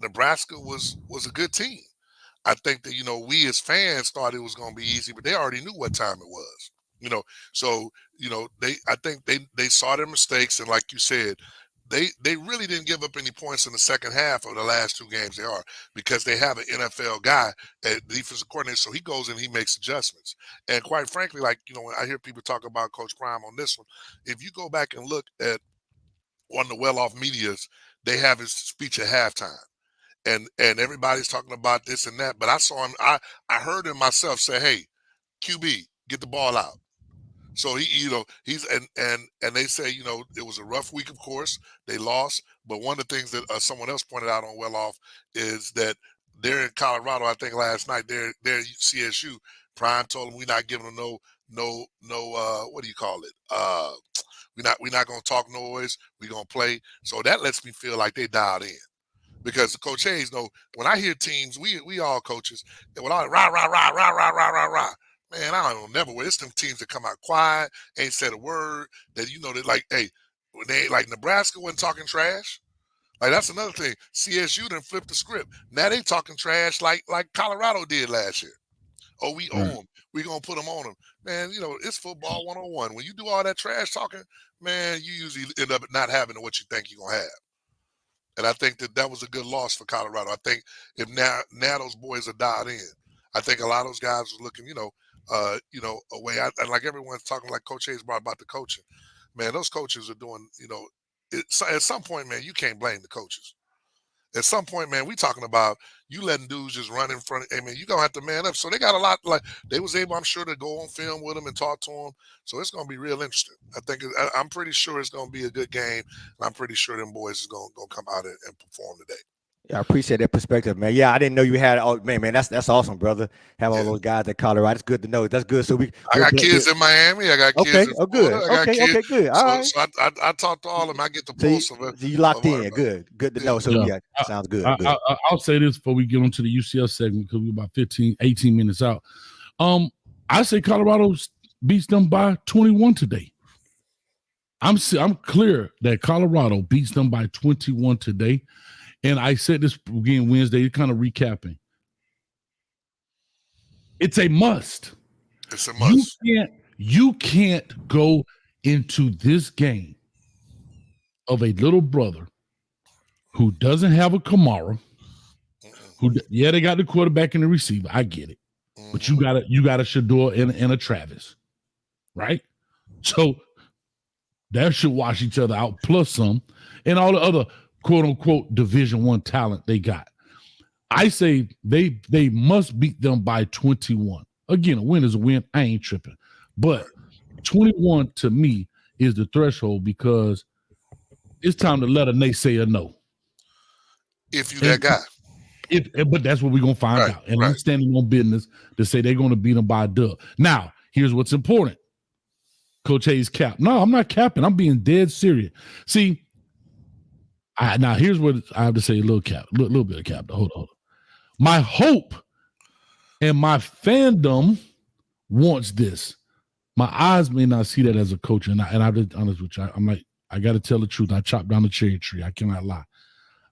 Nebraska was a good team. I think that we as fans thought it was going to be easy, but they already knew what time it was. I think they saw their mistakes, and like you said, they really didn't give up any points in the second half of the last 2 games they are, because they have an NFL guy at defensive coordinator, so he goes and he makes adjustments. And quite frankly, when I hear people talk about Coach Prime on this one, if you go back and look at one of the well-off medias, they have his speech at halftime. And everybody's talking about this and that, but I saw him, I heard him myself say, "Hey, QB, get the ball out." So he's and they say, it was a rough week, of course. They lost, but one of the things that someone else pointed out on Well Off is that they're in Colorado. I think last night they're at CSU. Prime told them, we're not giving them no what do you call it? We're not gonna talk noise. We're gonna play. So that lets me feel like they dialed in. Because Coach Hayes when I hear teams, we all coaches, they would all rah, rah, rah, rah, rah, rah, rah, rah. Man, I don't never. It's them teams that come out quiet, ain't said a word. That that like, hey, when they like Nebraska wasn't talking trash. Like that's another thing. CSU done flipped the script. Now they talking trash like Colorado did last year. Oh, we own them. We gonna put them on them. Man, it's football 101. When you do all that trash talking, man, you usually end up not having what you think you're gonna have. And I think that was a good loss for Colorado. I think if now those boys are dialed in, I think a lot of those guys was looking, away. And like everyone's talking, like Coach Hayes brought about the coaching. Man, those coaches are doing, at some point, man, you can't blame the coaches. At some point, man, we talking about you letting dudes just run in front. I mean, you gonna have to man up. So they got a lot. Like they was able, I'm sure, to go on film with them and talk to them. So it's gonna be real interesting. I'm pretty sure it's gonna be a good game. And I'm pretty sure them boys is gonna come out and perform today. Yeah, I appreciate that perspective, man. Yeah, I didn't know you had all, man. That's awesome, brother. Have all those guys at Colorado. It's good to know. That's good. So I got kids in Miami. I got kids in Florida. Okay, good. All right. So I talk to all of them. I get the pulse of it. So you locked in. Good to know. So yeah, sounds good. I'll say this before we get on to the UCF segment, because we're about 18 minutes out. I say Colorado beats them by 21 today. I'm clear that Colorado beats them by 21 today. And I said this again Wednesday, kind of recapping. It's a must. It's a must. You can't go into this game of a little brother who doesn't have a Kamara, they got the quarterback and the receiver. I get it. But you got a Shador and a Travis, right? So that should wash each other out, plus some, and all the other quote unquote Division I talent they got. I say they must beat them by 21. Again, a win is a win. I ain't tripping. But 21 to me is the threshold because it's time to let a naysayer know. If you that guy. But that's what we're going to find out. And I'm standing on business to say they're going to beat them by a dub. Now, here's what's important. Coach Hayes cap. No, I'm not capping. I'm being dead serious. See, now here's what I have to say, a little bit of cap. Hold on. My hope and my fandom wants this. My eyes may not see that as a coach, and I'll be honest with you. I'm like, I got to tell the truth. I chopped down the cherry tree. I cannot lie.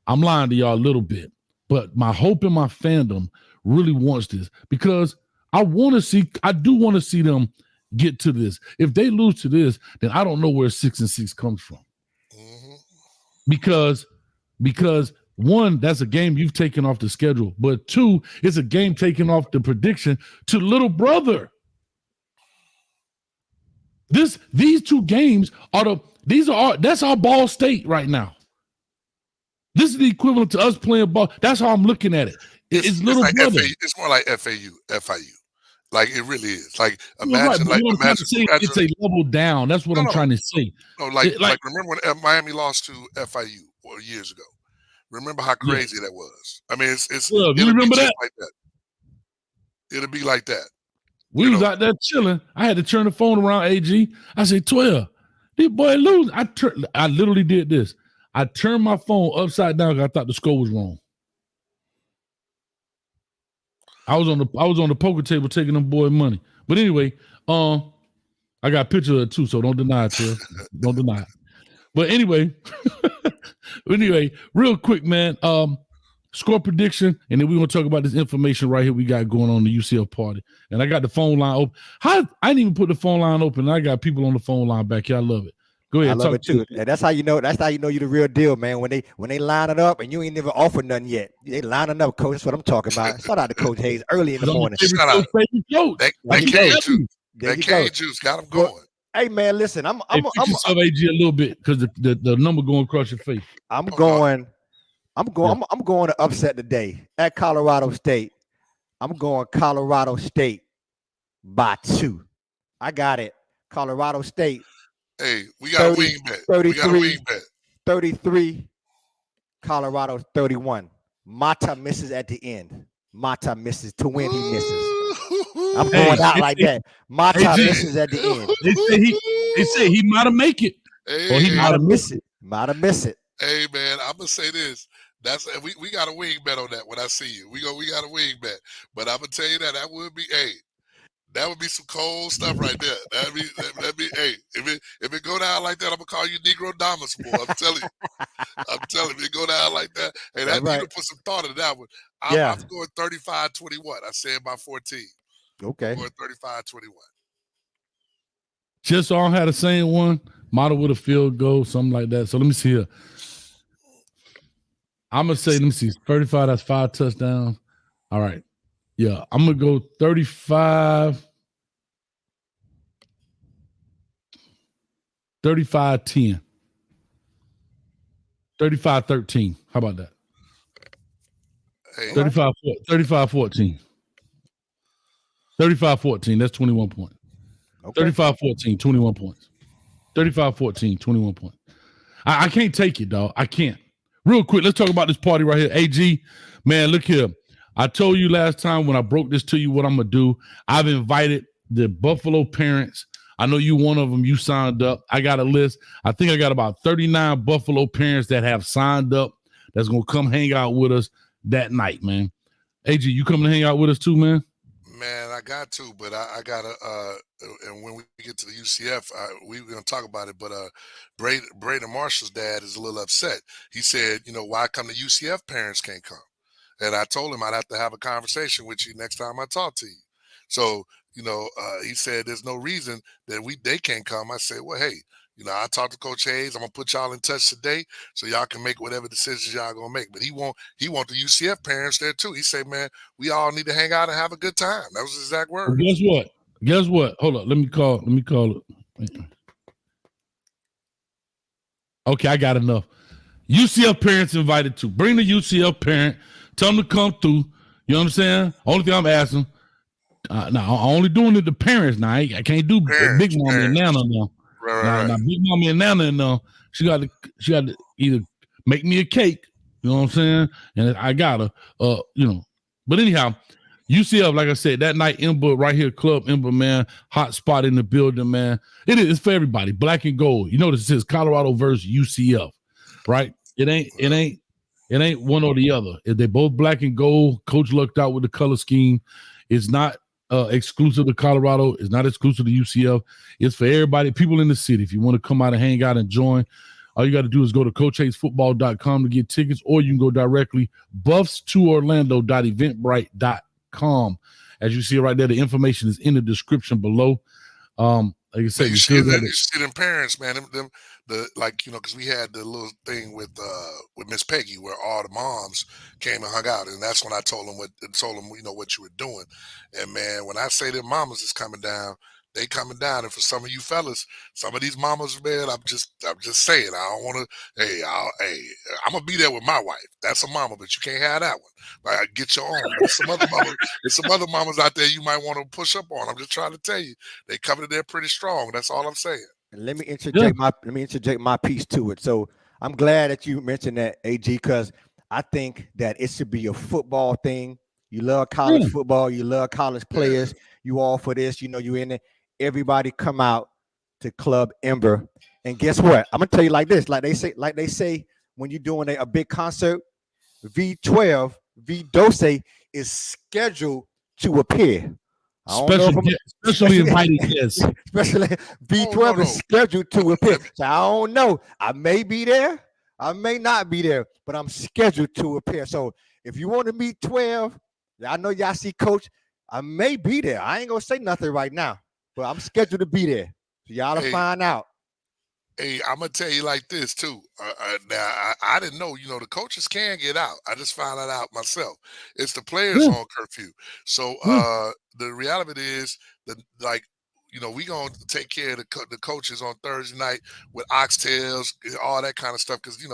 I'm lying to y'all a little bit. But my hope and my fandom really wants this because I do want to see them get to this. If they lose to this, then I don't know where 6-6 comes from. Because one, that's a game you've taken off the schedule, but two, it's a game taken off the prediction to little brother. These two games that's our Ball State right now. This is the equivalent to us playing ball. That's how I'm looking at it. It's little like brother. It's more like FIU. Like it really is. Like imagine, it's a level down. That's what I'm trying to say. No, like remember when Miami lost to FIU years ago? Remember how crazy that was? I mean, you remember that? Like that? It'll be like that. We was out there chilling. I had to turn the phone around, AG. I said, 12. This boy lose. I literally did this. I turned my phone upside down because I thought the score was wrong. I was on the poker table taking them boy money. But anyway, I got a picture of it too, so don't deny it, Phil. Don't deny it. But anyway, real quick, man. Score prediction, and then we're gonna talk about this information right here we got going on in the UCF party. And I got the phone line open. I didn't even put the phone line open. I got people on the phone line back here. I love it. Go ahead. I love it too. And that's how you know. That's how you know you the real deal, man. When they line it up and you ain't never offered nothing yet. They lining up, coach. That's what I'm talking about. Shout out to Coach Hayes early in the morning. Shout out. That K juice got them going. Hey man, listen. I'm AG a little bit because the number going across your face. I'm going to upset today at Colorado State. I'm going Colorado State by 2. I got it. Colorado State. Hey, we got a wing bet. 33, Colorado 31. Mata misses at the end. Mata misses to win. He misses. I'm going out like that. Mata misses at the end. They say he might have make it. Hey, or he might have miss it. Might have miss it. Hey man, I'm gonna say this. We got a wing bet on that when I see you. We got a wing bet. But I'm gonna tell you that would be that would be some cold stuff right there. That'd be if it go down like that, I'm gonna call you Negro Damas, boy. I'm telling you, it go down like that. Hey, you to put some thought into that one. I'm going 35-21. I said by 14. Okay. I'm going 35-21. Just all had the same one. Model with a field goal, something like that. So let me see here. I'm gonna say, let me see, 35. That's 5 touchdowns. All right. Yeah, I'm going to go 35, 35-10, 35-13. How about that? 35-14. 35-14, that's 21 points. Okay. 35-14, 21 points. 35-14, 21 points. I can't take it, dog. I can't. Real quick, let's talk about this party right here. AG, man, look here. I told you last time when I broke this to you what I'm going to do. I've invited the Buffalo parents. I know you one of them. You signed up. I got a list. I think I got about 39 Buffalo parents that have signed up that's going to come hang out with us that night, man. AG, you coming to hang out with us too, man? Man, I got to, but I got to, and when we get to the UCF, we're going to talk about it, but Braden Marshall's dad is a little upset. He said, why come the UCF parents can't come? And I told him I'd have to have a conversation with you next time I talk to you. So he said there's no reason that they can't come. I said, well, hey, I talked to Coach Hayes. I'm gonna put y'all in touch today so y'all can make whatever decisions y'all gonna make. But he want the UCF parents there too. He said, man, we all need to hang out and have a good time. That was his exact word. Well, guess what? Hold up. Let me call it. Okay, I got enough. UCF parents invited to. Bring the UCF parent. Tell them to come through. You understand? Only thing I'm asking. Now, I'm only doing it to parents now. I can't do Big Mama and Nana now. Right. Now, Big Mama and Nana she got to either make me a cake. You know what I'm saying? And I gotta, But anyhow, UCF, like I said, that night, Ember right here, Club Ember, man, hot spot in the building, man. It's for everybody. Black and gold. You notice it says Colorado versus UCF, right? It ain't one or the other. They both black and gold. Coach lucked out with the color scheme. It's not exclusive to Colorado. It's not exclusive to UCF. It's for everybody, people in the city. If you want to come out and hang out and join, all you got to do is go to CoachHayesFootball.com to get tickets, or you can go directly buffs2orlando.eventbrite.com. As you see right there, the information is in the description below. Like I said, you see them parents, man. Because we had the little thing with Miss Peggy where all the moms came and hung out, and that's when I told them what you were doing. And man, when I say that mamas is coming down, they coming down. And for some of you fellas, some of these mamas, man, I'm just saying, I don't want to. I'm gonna be there with my wife. That's a mama, but you can't have that one. Like, get your own. There's some other mamas out there you might want to push up on. I'm just trying to tell you, they coming in there pretty strong. That's all I'm saying. And let me interject my piece to it. So I'm glad that you mentioned that, AG, because I think that it should be a football thing. You love college football, you love college players, you all for this, you in it. Everybody come out to Club Ember. And guess what? I'm gonna tell you like this, like they say when you're doing a big concert, V12, V12 is scheduled to appear. Especially invited guests. Especially V12 is scheduled to appear. So I don't know. I may be there. I may not be there, but I'm scheduled to appear. So if you want to meet 12, I know y'all see Coach. I may be there. I ain't gonna say nothing right now, but I'm scheduled to be there. So y'all to find out. Hey, I'm gonna tell you like this too. Now I didn't know. The coaches can get out. I just found that out myself. It's the players on curfew. So the reality is that, we gonna take care of the coaches on Thursday night with oxtails, all that kind of stuff. Because we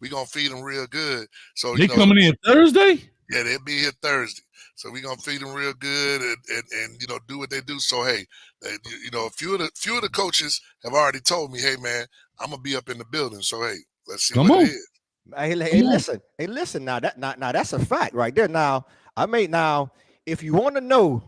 gonna feed them real good. So they coming in Thursday. Yeah, they'll be here Thursday. So we're gonna feed them real good and do what they do. So hey, a few of the coaches have already told me, hey man, I'm gonna be up in the building. So hey, let's see what it is. Hey, listen. Now that's a fact right there. Now if you want to know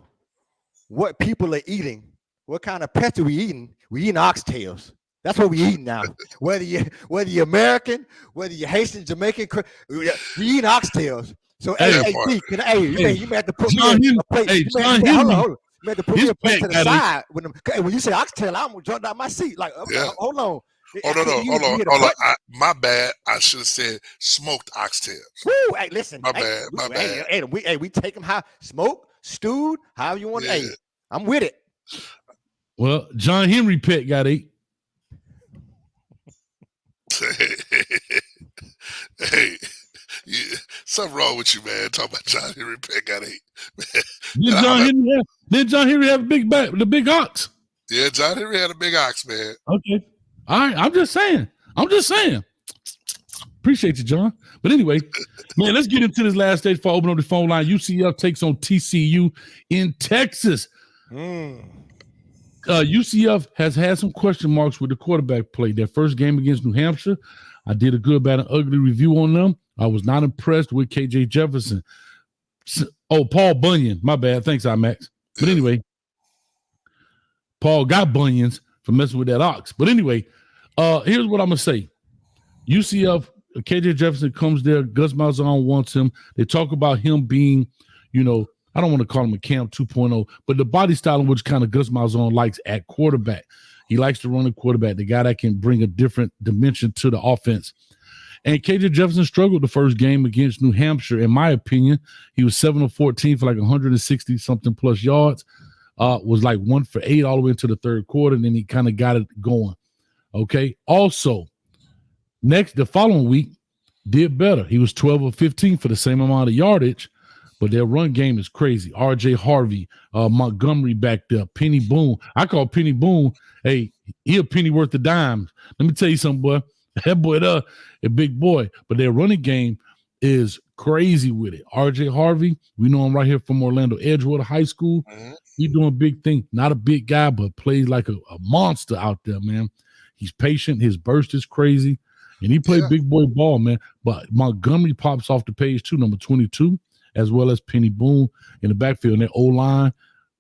what people are eating, what kind of pets are we eating oxtails. That's what we eating now. Whether you're American, whether you're Haitian, Jamaican, we eat oxtails. So you may have to put me a plate. Hold on. You may have to put me a plate to the side. When you say oxtail, I'm gonna jump out my seat. Like, hold on. Hold on. My bad. I should have said smoked oxtails. Woo! Hey, listen. My bad. Hey, we take them how smoked, stewed, however you want. Hey, I'm with it. Well, John Henry pet got 8. Hey. Yeah, something wrong with you, man. Talking about John Henry Peck got 8. Did John Henry have the big ox? Yeah, John Henry had a big ox, man. Okay. All right. I'm just saying. Appreciate you, John. But anyway, man, let's get into this last stage before I open up the phone line. UCF takes on TCU in Texas. UCF has had some question marks with the quarterback play. Their first game against New Hampshire, I did a good, bad, and ugly review on them. I was not impressed with KJ Jefferson. Paul Bunyan. My bad. Thanks, IMAX. But anyway, Paul got bunions for messing with that ox. But anyway, here's what I'm going to say. UCF, KJ Jefferson comes there. Gus Malzahn wants him. They talk about him being, I don't want to call him a Cam 2.0, but the body style in which kind of Gus Malzahn likes at quarterback. He likes to run the quarterback, the guy that can bring a different dimension to the offense. And KJ Jefferson struggled the first game against New Hampshire. In my opinion, he was 7 of 14 for like 160-something plus yards. was like 1 for 8 all the way into the third quarter, and then he kind of got it going. Okay. Also, the following week, did better. He was 12 of 15 for the same amount of yardage, but their run game is crazy. RJ Harvey, Montgomery back there, Penny Boone. I call Penny Boone, hey, he a penny worth of dimes. Let me tell you something, boy. That boy, a big boy. But their running game is crazy with it. RJ Harvey, we know him right here from Orlando Edgewater High School. Mhm. He's doing big things. Not a big guy, but plays like a monster out there, man. He's patient. His burst is crazy. And he played big boy ball, man. But Montgomery pops off the page too, number 22, as well as Penny Boone in the backfield. And their O-line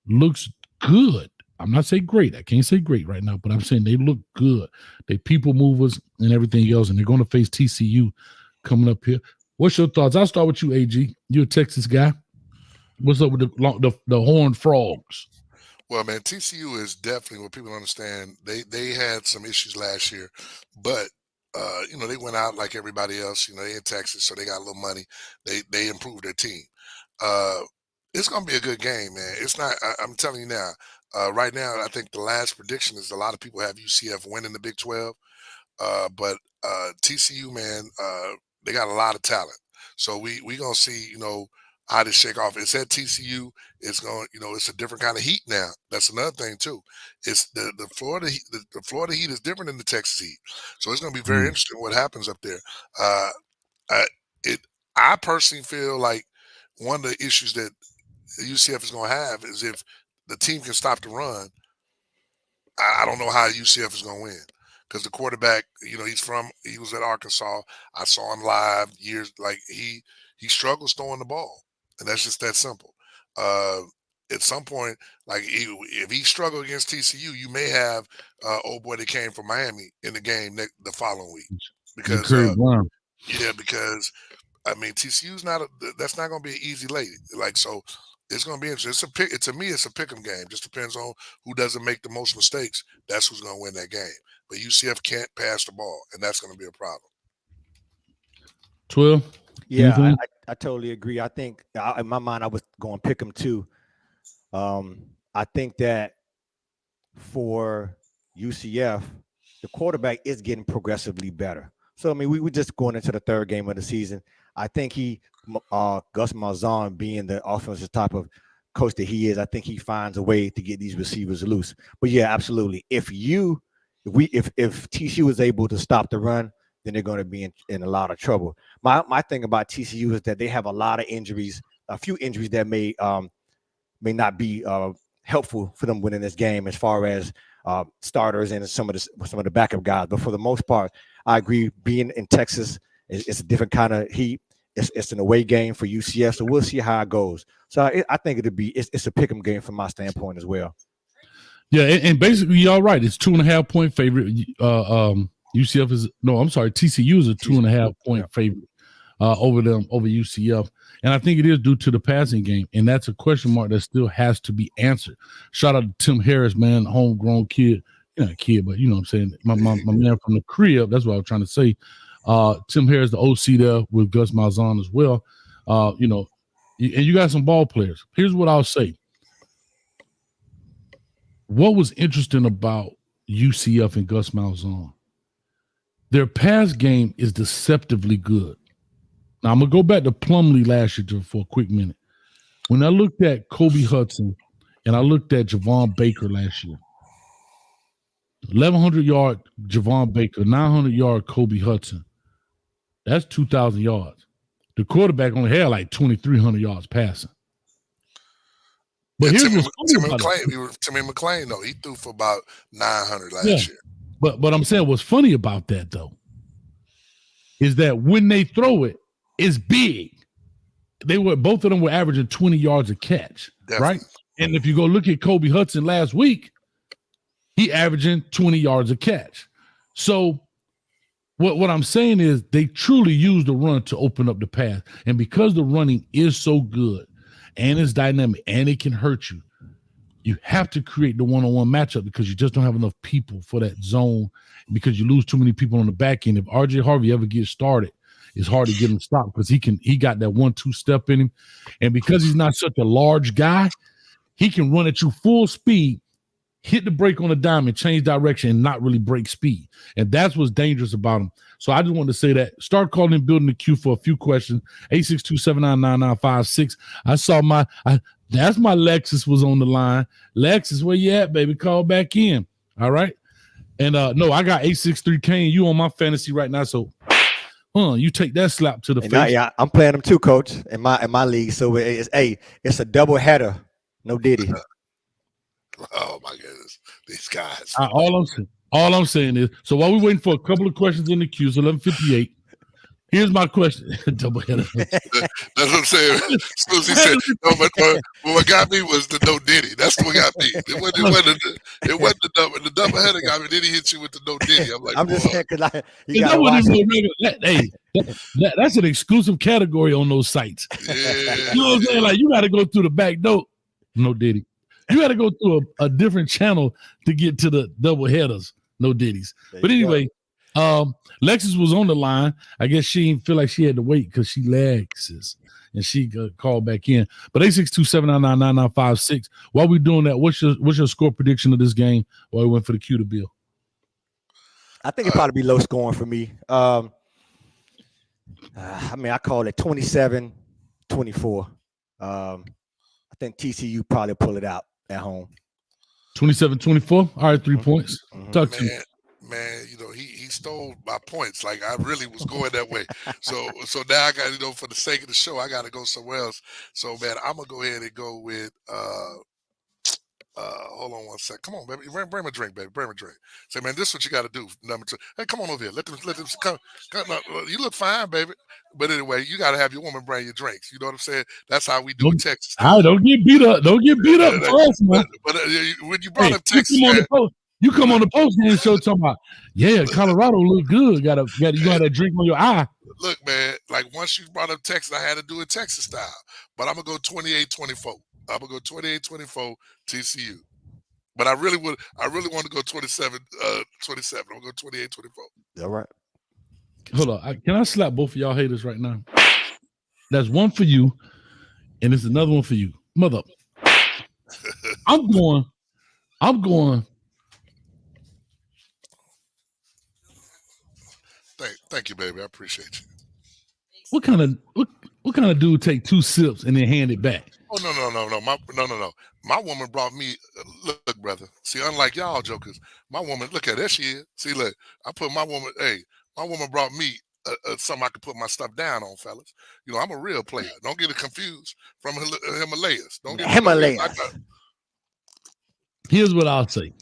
looks good. I'm not saying great. I can't say great right now, but I'm saying they look good. They people movers and everything else, and they're going to face TCU coming up here. What's your thoughts? I'll start with you, AG. You're a Texas guy. What's up with the Horned Frogs? Well, man, TCU is definitely what people understand. They had some issues last year, but they went out like everybody else. They in Texas, so they got a little money. They improved their team. It's gonna be a good game, man. It's not. I'm telling you now. Right now, I think the last prediction is a lot of people have UCF winning the Big 12, but TCU, man, they got a lot of talent. So we gonna see, how this shake off. It's at TCU. It's going, it's a different kind of heat now. That's another thing too. It's the Florida heat. The Florida heat is different than the Texas heat. So it's going to be very interesting what happens up there. I personally feel like one of the issues that UCF is going to have is if the team can stop the run. I don't know how UCF is going to win because the quarterback, he was at Arkansas. I saw him live years. Like he struggles throwing the ball. And that's just that simple. At some point, like if he struggled against TCU, you may have old boy that came from Miami in the game the following week because because I mean TCU's that's not going to be an easy lady. Like so, it's going to be interesting. To me, it's a pick'em game. Just depends on who doesn't make the most mistakes. That's who's going to win that game. But UCF can't pass the ball, and that's going to be a problem. 12. Yeah, I totally agree. I think in my mind, I was going to pick them too. I think that for UCF, the quarterback is getting progressively better. So, I mean, we're just going into the third game of the season. I think Gus Malzahn being the offensive type of coach that he is, I think he finds a way to get these receivers loose. But yeah, absolutely. If TCU is able to stop the run, then they're going to be in a lot of trouble. My thing about TCU is that they have a lot of injuries, a few injuries that may not be helpful for them winning this game as far as starters and some of the backup guys. But for the most part, I agree. Being in Texas, it's a different kind of heat. It's an away game for UCF, so we'll see how it goes. So I think it's a pick'em game from my standpoint as well. Yeah, and basically, y'all right. It's 2.5 point favorite. UCF TCU is a 2.5 point favorite over UCF. And I think it is due to the passing game. And that's a question mark that still has to be answered. Shout out to Tim Harris, man, homegrown kid. Not a kid, but you know what I'm saying. My man from the crib. That's what I was trying to say. Tim Harris, the OC there with Gus Malzahn as well. And you got some ball players. Here's what I'll say. What was interesting about UCF and Gus Malzahn? Their pass game is deceptively good. Now, I'm going to go back to Plumlee last year for a quick minute. When I looked at Kobe Hudson and I looked at Javon Baker last year, 1,100-yard Javon Baker, 900-yard Kobe Hudson. That's 2,000 yards. The quarterback only had like 2,300 yards passing. But here's Timmy McClain, though, he threw for about 900 last year. But I'm saying what's funny about that, though, is that when they throw it, it's big. Both of them were averaging 20 yards a catch, right? And if you go look at Kobe Hudson last week, he averaging 20 yards a catch. So what I'm saying is they truly use the run to open up the pass. And because the running is so good and it's dynamic and it can hurt you, you have to create the one-on-one matchup because you just don't have enough people for that zone because you lose too many people on the back end. If RJ Harvey ever gets started, it's hard to get him stopped because he got that 1-2 step in him. And because he's not such a large guy, he can run at you full speed, hit the brake on a dime and change direction and not really break speed. And that's what's dangerous about him. So I just wanted to say that. Start calling and building the queue for a few questions. 862-799-9956. I saw that's my Lexus was on the line. Lexus, where you at, baby? Call back in. All right. And no, I got 863 Kane. You on my fantasy right now. So you take that slap to the face. Yeah, I'm playing them too, coach, in my league. So it's a double header. No Diddy. Oh my goodness, these guys. All I'm saying is, so while we're waiting for a couple of questions in the queue, it's 11:58. Here's my question. Double header. That's what I'm saying. Susie said, no, but what got me was the no Diddy. That's what got me. It wasn't the double header got me. Then he hit you with the no Diddy. I'm like, I'm just saying because that's an exclusive category on those sites. Yeah. You know what I'm saying? Like you got to go through the back door. No Diddy. You got to go through a different channel to get to the double headers. No Diddies. But anyway, Lexus was on the line. I guess she didn't feel like she had to wait because she Lexus, and she called back in. But 862-799-9956. While we're doing that, what's your score prediction of this game? While we went for the Q to Bill. I think it'd probably be low scoring for me. I call it 27-24. I think TCU probably pull it out at home. 27-24. All right, 3 points. Talk to you. Man, he stole my points. Like I really was going that way. So now I got, for the sake of the show, I got to go somewhere else. So man, I'm gonna go ahead and go with hold on one sec. Come on, baby. Bring me a drink, baby. Bring me a drink. Say, man, this is what you got to do. Number 2. Hey, come on over here. Let them come. You look fine, baby. But anyway, you got to have your woman bring your drinks. You know what I'm saying? That's how we do in Texas. Don't get beat up. Don't get beat up for us, man. But when you brought up Texas, you come on the post game show talking about, Colorado look good. You got that drink on your eye. Look, man, like once you brought up Texas, I had to do it Texas style. But I'm going to go 28-24. I'm going to go 28-24 TCU. But I really want to go 27. I'm going to go 28-24. All right. Hold on. Can I slap both of y'all haters right now? That's one for you, and it's another one for you. Mother. I'm going. Thank you, baby. I appreciate you. What kind of dude take 2 sips and then hand it back? Oh no. My woman brought me. Look, brother. See, unlike y'all jokers, my woman. Look at there she is. See, look. I put my woman. Hey, my woman brought me something I could put my stuff down on, fellas. I'm a real player. Don't get it confused from Himalayas. Don't get Himalayas. Here's what I'll say.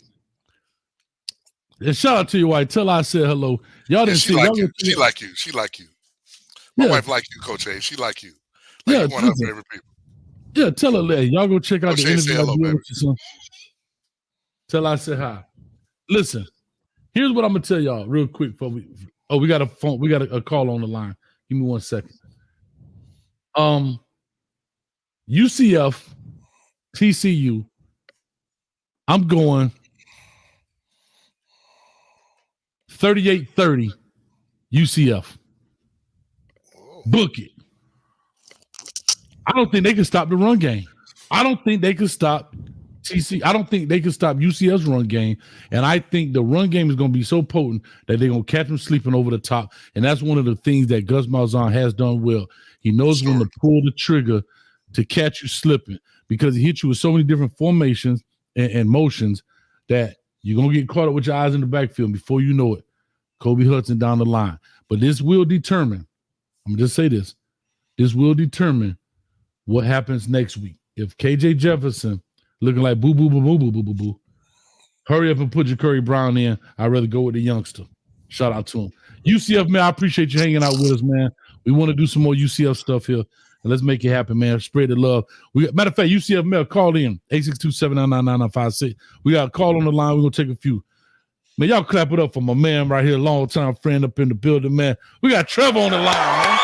And shout out to your wife. Tell her I said hello. Y'all didn't see you. She like you. My wife like you, Coach A. She like you. You're one of her favorite people. Yeah, tell her that. Y'all go check out Coach the interview. hello, baby. Tell her I said hi. Listen, here's what I'm gonna tell y'all real quick before we got a phone. We got a call on the line. Give me 1 second. UCF, TCU. I'm going 38-30 UCF. Book it. I don't think they can stop the run game. I don't think they can stop TC. I don't think they can stop UCF's run game. And I think the run game is going to be so potent that they're going to catch them sleeping over the top. And that's one of the things that Gus Malzahn has done well. He knows when to pull the trigger to catch you slipping because he hits you with so many different formations and motions that you're going to get caught up with your eyes in the backfield. Before you know it, Kobe Hudson down the line. But this will determine, I'm going to just say this, will determine what happens next week. If KJ Jefferson looking like boo, boo, boo, boo, boo, boo, boo, boo, hurry up and put your Curry Brown in. I'd rather go with the youngster. Shout out to him. UCF, man, I appreciate you hanging out with us, man. We want to do some more UCF stuff here. And let's make it happen, man. Spread the love. Matter of fact, UCF Mel, call in 862-799-9956. We got a call on the line. We're going to take a few. Man, y'all clap it up for my man right here, long-time friend up in the building, man. We got Trevor on the line, man.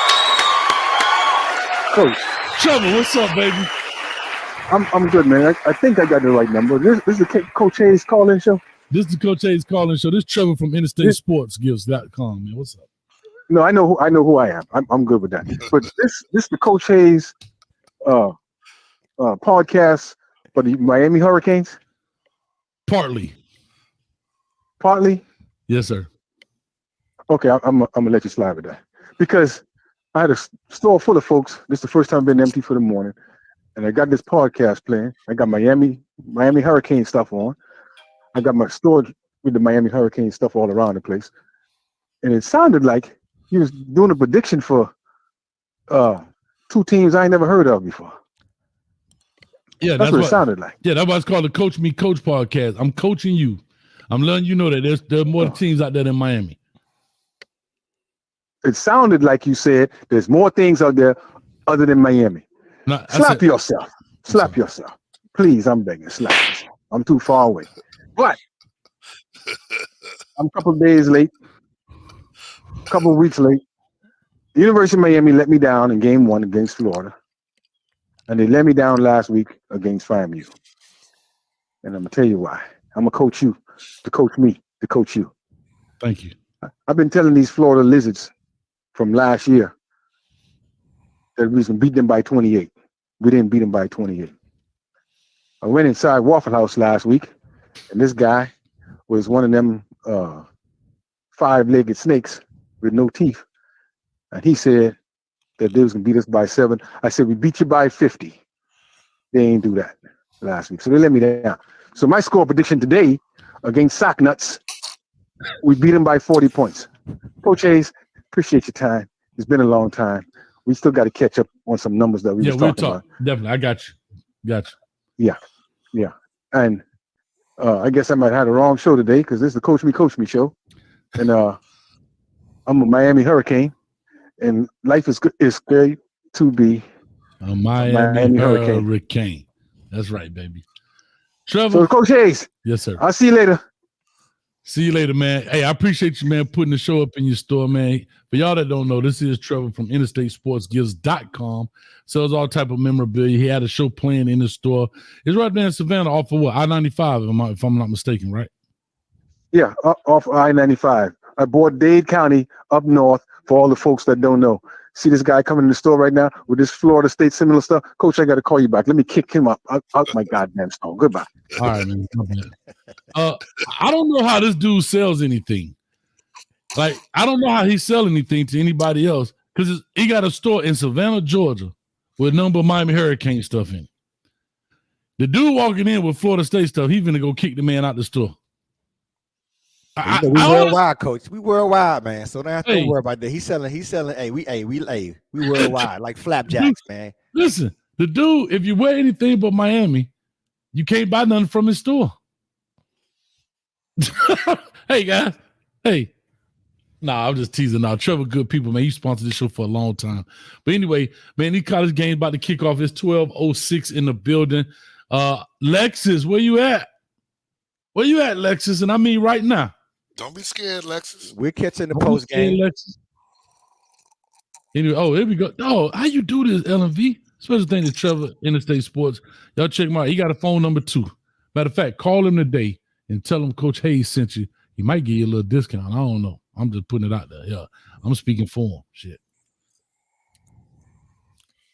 Coach. Trevor, what's up, baby? I'm good, man. I think I got the right number. This is the Coach Hayes call-in show? This is the Coach Hayes call-in show. This is Trevor from InterstateSportsGifts.com, man. What's up? No, I know who I am. I'm good with that. But this the Coach Hayes podcast For the Miami Hurricanes? Partly. Yes, sir. Okay, I'm gonna let you slide with that because I had a store full of folks. This is the first time I've been empty for the morning, and I got this podcast playing. I got Miami Hurricane stuff on. I got my store with the Miami Hurricane stuff all around the place, and it sounded like he was doing a prediction for two teams I ain't never heard of before. Yeah, that's what it sounded like. Yeah, that's why it's called the Coach Me Coach podcast. I'm coaching you. I'm letting you know that there are more teams out there than Miami. It sounded like you said there's more things out there other than Miami. No, slap yourself. Slap yourself. Please, I'm begging. Slap yourself. I'm too far away. But I'm a couple of days late, a couple of weeks late. The University of Miami let me down in game 1 against Florida. And they let me down last week against FAMU. And I'm going to tell you why. I'm going to coach you to coach me to coach you. Thank you. I've been telling these Florida Lizards from last year that we was going to beat them by 28. We didn't beat them by 28. I went inside Waffle House last week, and this guy was one of them 5-legged snakes with no teeth. And he said that they was going to beat us by 7. I said, we beat you by 50. They ain't do that last week. So they let me down. So my score prediction today against Sock Nuts, we beat them by 40 points. Coach Hayes, appreciate your time. It's been a long time. We still got to catch up on some numbers that we was talking about. Definitely. I got you. Yeah. And I guess I might have the wrong show today because this is the Coach Me show. And I'm a Miami Hurricane. And life is great to be a Miami Hurricane. That's right, baby. Trevor. So, Coach Hayes. Yes, sir. I'll see you later. See you later, man. Hey, I appreciate you, man, putting the show up in your store, man. For y'all that don't know, this is Trevor from InterstateSportsGives.com. Sells all type of memorabilia. He had a show playing in the store. It's right there in Savannah off of what? I-95, if I'm not mistaken, right? Yeah, off I-95. I bought Dade County up north for all the folks that don't know. See this guy coming in the store right now with this Florida State similar stuff? Coach, I got to call you back. Let me kick him out my goddamn store. Goodbye. All right, man. I don't know how this dude sells anything. Like, I don't know how he sell anything to anybody else because he got a store in Savannah, Georgia with a number of Miami Hurricane stuff in it. The dude walking in with Florida State stuff, he's going to go kick the man out the store. We worldwide, Coach. We worldwide, man. So don't have to worry about that. He's selling. Hey, we worldwide like flapjacks, man. Listen, the dude, if you wear anything but Miami, you can't buy nothing from his store. Hey guys, hey. Nah, I'm just teasing now. Trevor, good people, man. You sponsored this show for a long time. But anyway, man, these college games about to kick off. It's 12:06 in the building. Lexus, where you at? Where you at, Lexus? And I mean right now. Don't be scared, Lexus. We're catching the post game. Anyway, here we go. Oh, how you do this, LMV? Special thing to Trevor, Interstate Sports. Y'all check him out. He got a phone number 2. Matter of fact, call him today and tell him Coach Hayes sent you. He might give you a little discount. I don't know. I'm just putting it out there. Yeah, I'm speaking for him. Shit.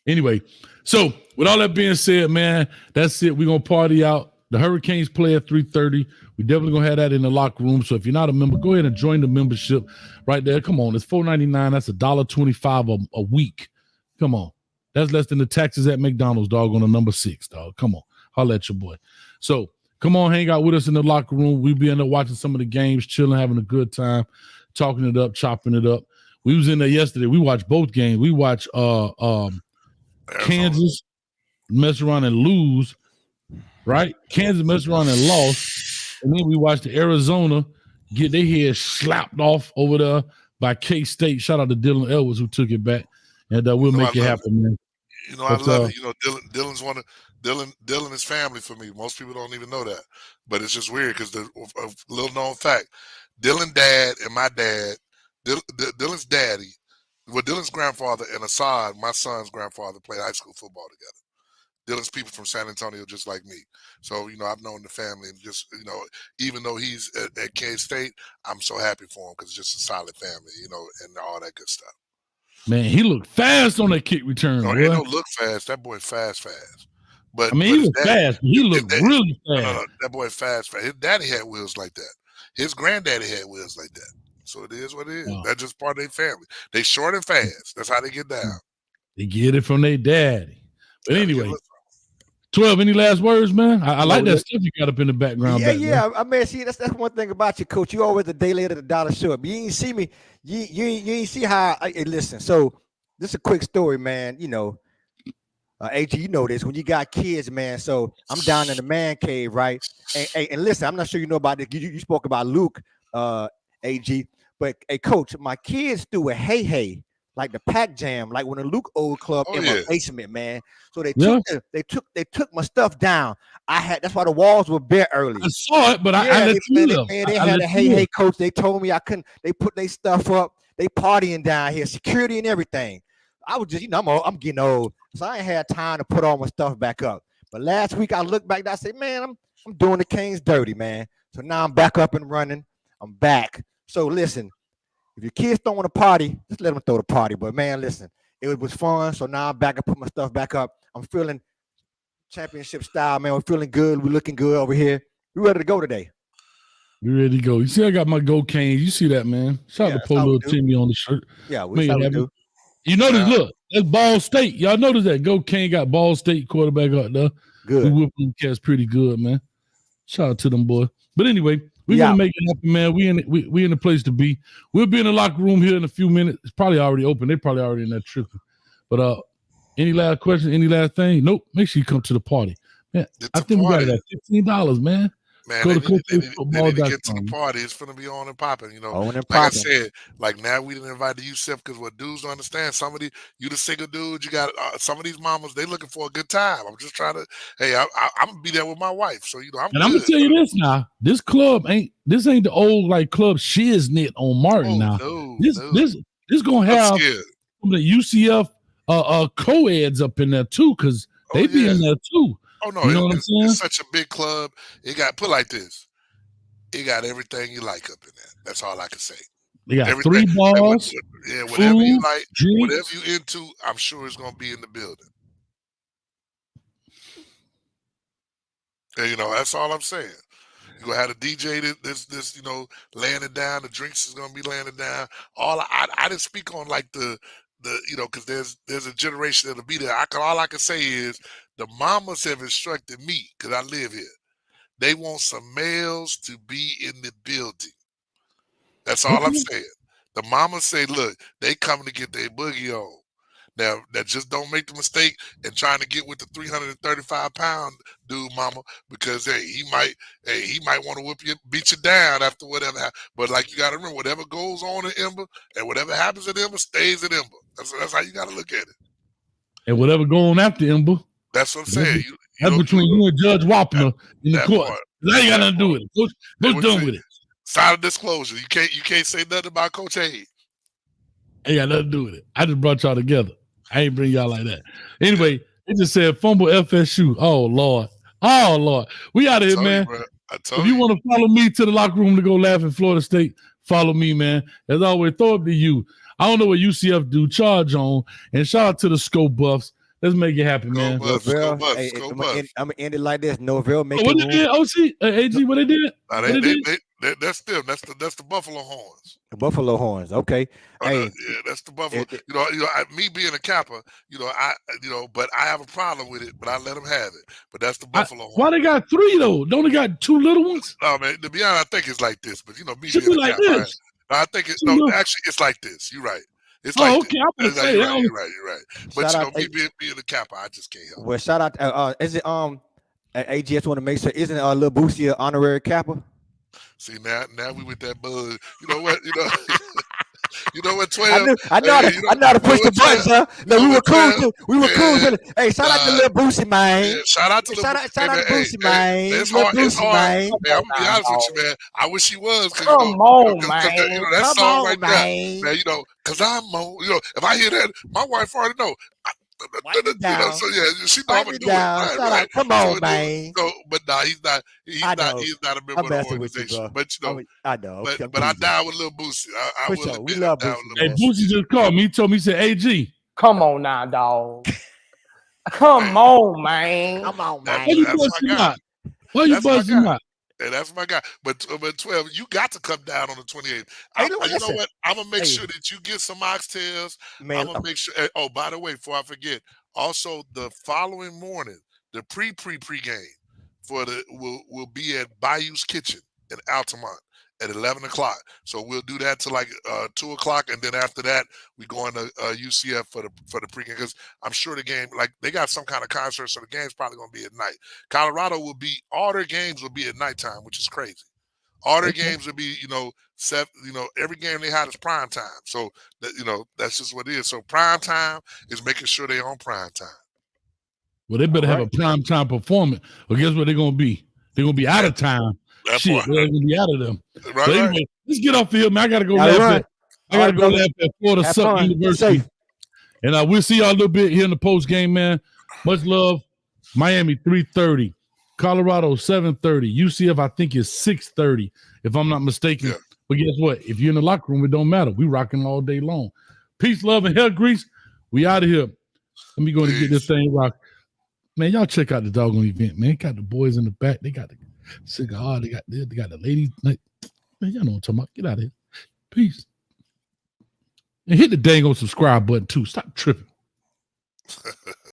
Anyway, so with all that being said, man, that's it. We're going to party out. The Hurricanes play at 3:30. We definitely going to have that in the locker room. So if you're not a member, go ahead and join the membership right there. Come on. It's $4.99. That's $1.25 a week. Come on. That's less than the taxes at McDonald's, dog, on the number 6, dog. Come on. Holla at your boy. So come on, hang out with us in the locker room. We'll be in there watching some of the games, chilling, having a good time, talking it up, chopping it up. We was in there yesterday. We watched both games. We watched Kansas mess around and lose. Right? Kansas messed around and lost. And then we watched the Arizona get their head slapped off over there by K-State. Shout out to Dylan Edwards who took it back. And we'll make it happen, man. You know, I love it. You know, Dylan's Dylan is family for me. Most people don't even know that. But it's just weird because a little known fact. Dylan's dad and my dad, Dylan's daddy, well, Dylan's grandfather and Assad, my son's grandfather, played high school football together. Dylan's people from San Antonio just like me. So, you know, I've known the family and just, you know, even though he's at K-State, I'm so happy for him because it's just a solid family, you know, and all that good stuff. Man, he looked fast on that kick return. No, he don't look fast. That boy fast. But I mean, he was fast. But he looked really fast. No, that boy fast. His daddy had wheels like that. His granddaddy had wheels like that. So it is what it is. Wow. That's just part of their family. They short and fast. That's how they get down. They get it from their daddy. But anyway, 12, any last words, man? I like that stuff you got up in the background. Yeah. I mean, see, that's one thing about you, Coach. You always a day later, the dollar short. But you ain't see me. You ain't see how. Listen. So this is a quick story, man. You know, AG, you know this. When you got kids, man. So I'm down in the man cave, right? And listen, I'm not sure you know about this. You spoke about Luke, AG. But hey, Coach, my kids threw a hey. Like the pack jam, like when the Luke old club in my basement, man. So they took my stuff down. That's why the walls were bare early. I saw it, but I let you know. They had a hey coach. They told me I couldn't. They put their stuff up. They partying down here, security and everything. I was just, I'm getting old, so I ain't had time to put all my stuff back up. But last week I looked back and I said, man, I'm doing the Kings dirty, man. So now I'm back up and running. I'm back. So listen. If your kids don't want to party, just let them throw the party. But, man, listen, it was fun. So now I'm back. I put my stuff back up. I'm feeling championship style, man. We're feeling good. We're looking good over here. We're ready to go today. We're ready to go. You see, I got my Go Canes. You see that, man? Shout out to Polo Timmy on the shirt. Yeah, we do. You notice, look, that's Ball State. Y'all notice that Go Cane got Ball State quarterback out there. Good. We whipping them cats pretty good, man. Shout out to them, boy. But anyway, we're gonna make it happen, man. We in the place to be. We'll be in the locker room here in a few minutes. It's probably already open. They're probably already in there tripping. But any last question? Any last thing? Nope. Make sure you come to the party, man. I think we got it at $15, man. Man, they need to get to the party. It's going to be on and popping, you know. I said, like now we didn't invite the UCF because what dudes don't understand. Somebody, you the single dude, you got some of these mamas, they looking for a good time. I'm just trying to, hey, I'm going to be there with my wife. So, you know, I'm going to tell you this now. This club ain't the old like club Shiznit on Martin now. No, this going to have some of the UCF co-eds up in there too because they be in there too. Oh no, you know what I'm saying? It's such a big club. It got put like this. It got everything you like up in there. That's all I can say. They got everything, 3 bars. Whatever food, you like, drinks. whatever you into, I'm sure it's gonna be in the building. And, you know, that's all I'm saying. You gonna have a DJ this you know, laying it down. The drinks is gonna be laying it down. I didn't speak on like the you know, because there's a generation that'll be there. All I can say is the mamas have instructed me, because I live here, they want some males to be in the building. That's all I'm saying. The mamas say, look, they coming to get their boogie on. Now, that just don't make the mistake and trying to get with the 335-pound dude, mama, because he might want to beat you down after whatever. But like you got to remember, whatever goes on in Ember and whatever happens at Ember stays at Ember. That's how you got to look at it. And whatever going after Ember. That's what I'm saying. That's between you and Judge Wapner in the court. Now you got nothing to do with it. What's done with it? Silent disclosure. You can't say nothing about Coach Hayes. Ain't got nothing to do with it. I just brought y'all together. I ain't bring y'all like that. Anyway, it just said fumble FSU. Oh Lord. We out of here, man. If you want to follow me to the locker room to go laugh in Florida State, follow me, man. As always, throw up to you. I don't know what UCF do. Charge on. And shout out to the Scope Buffs. Let's make it happen, man. I'm gonna end it like this. Norvell make what they did? OC, AG, what they did? That's them. That's the Buffalo Horns. The Buffalo Horns. Okay. Yeah, that's the Buffalo. Me being a Kappa, but I have a problem with it. But I let them have it. But that's the Buffalo Horns. Why they got 3 though? Don't they got 2 little ones? No, man. To be honest, I think it's like this. But me should being be like Kappa, this. I think it's actually it's like this. You're right. It's like okay. I'm gonna say you're right. But me being a Kappa, I just can't help. Well, shout out. Is it AGS want to make sure? Isn't Lil Boosie an honorary Kappa? See now we with that buzz. You know what? You know what? 12. I know how to push the buttons, huh? No, we were cool too. We were cool with it. Hey, shout out to Lil Boosie, man. Yeah, shout out to Boosie, man. It's hard. Man. I'm gonna be honest with you, man. I wish he was. Come on, man. That song right there, man. Because I'm if I hear that, my wife already know. So yeah, she know I'm gonna do it. Right? Come on, man. But nah, he's not a member of the organization. But I know. But I died with Lil Boosie. I will we love Boosie. Hey, Boosie just called me. He told me, he said, AG. Come on now, dog. Come on, man. Come on, That's, Why you that's my busting guy. out? Why you That's my busting guy. out? Hey, that's my guy. But 12, you got to come down on the 28th. Hey, You know listen. what? I'm gonna make Hey. sure that you get some oxtails. Man, I'm gonna make sure. Oh, by the way, before I forget, also the following morning, the pregame for the will be at Bayou's Kitchen in Altamont at 11 o'clock. So we'll do that till like 2 o'clock, and then after that we go into UCF for the pregame, because I'm sure the game, like, they got some kind of concert, so the game's probably gonna be at night. Colorado will be, all their games will be at nighttime, which is crazy. All their games will be, every game they had is prime time. So that, that's just what it is. So prime time is making sure they're on prime time. Well, they better have a prime time performance. Well, guess what they're gonna be? They're gonna be out of time. That Shit, part. they're gonna be out of them. Right, So anyway, let's get off the field, man. I gotta go laugh at. I gotta go laugh at Florida Have Suck fun. University. Safe. And we'll see y'all a little bit here in the post game, man. Much love. Miami 3:30, Colorado 7:30, UCF I think is 6:30, if I'm not mistaken. Yeah. But guess what? If you're in the locker room, it don't matter. We rocking all day long. Peace, love, and hair grease. We out of here. Let me go and get this thing rocked. Man, y'all check out the doggone event, man. Got the boys in the back. They got the cigar. They got the ladies. Man, y'all know what I'm talking about. Get out of here. Peace. And hit the dang on subscribe button, too. Stop tripping.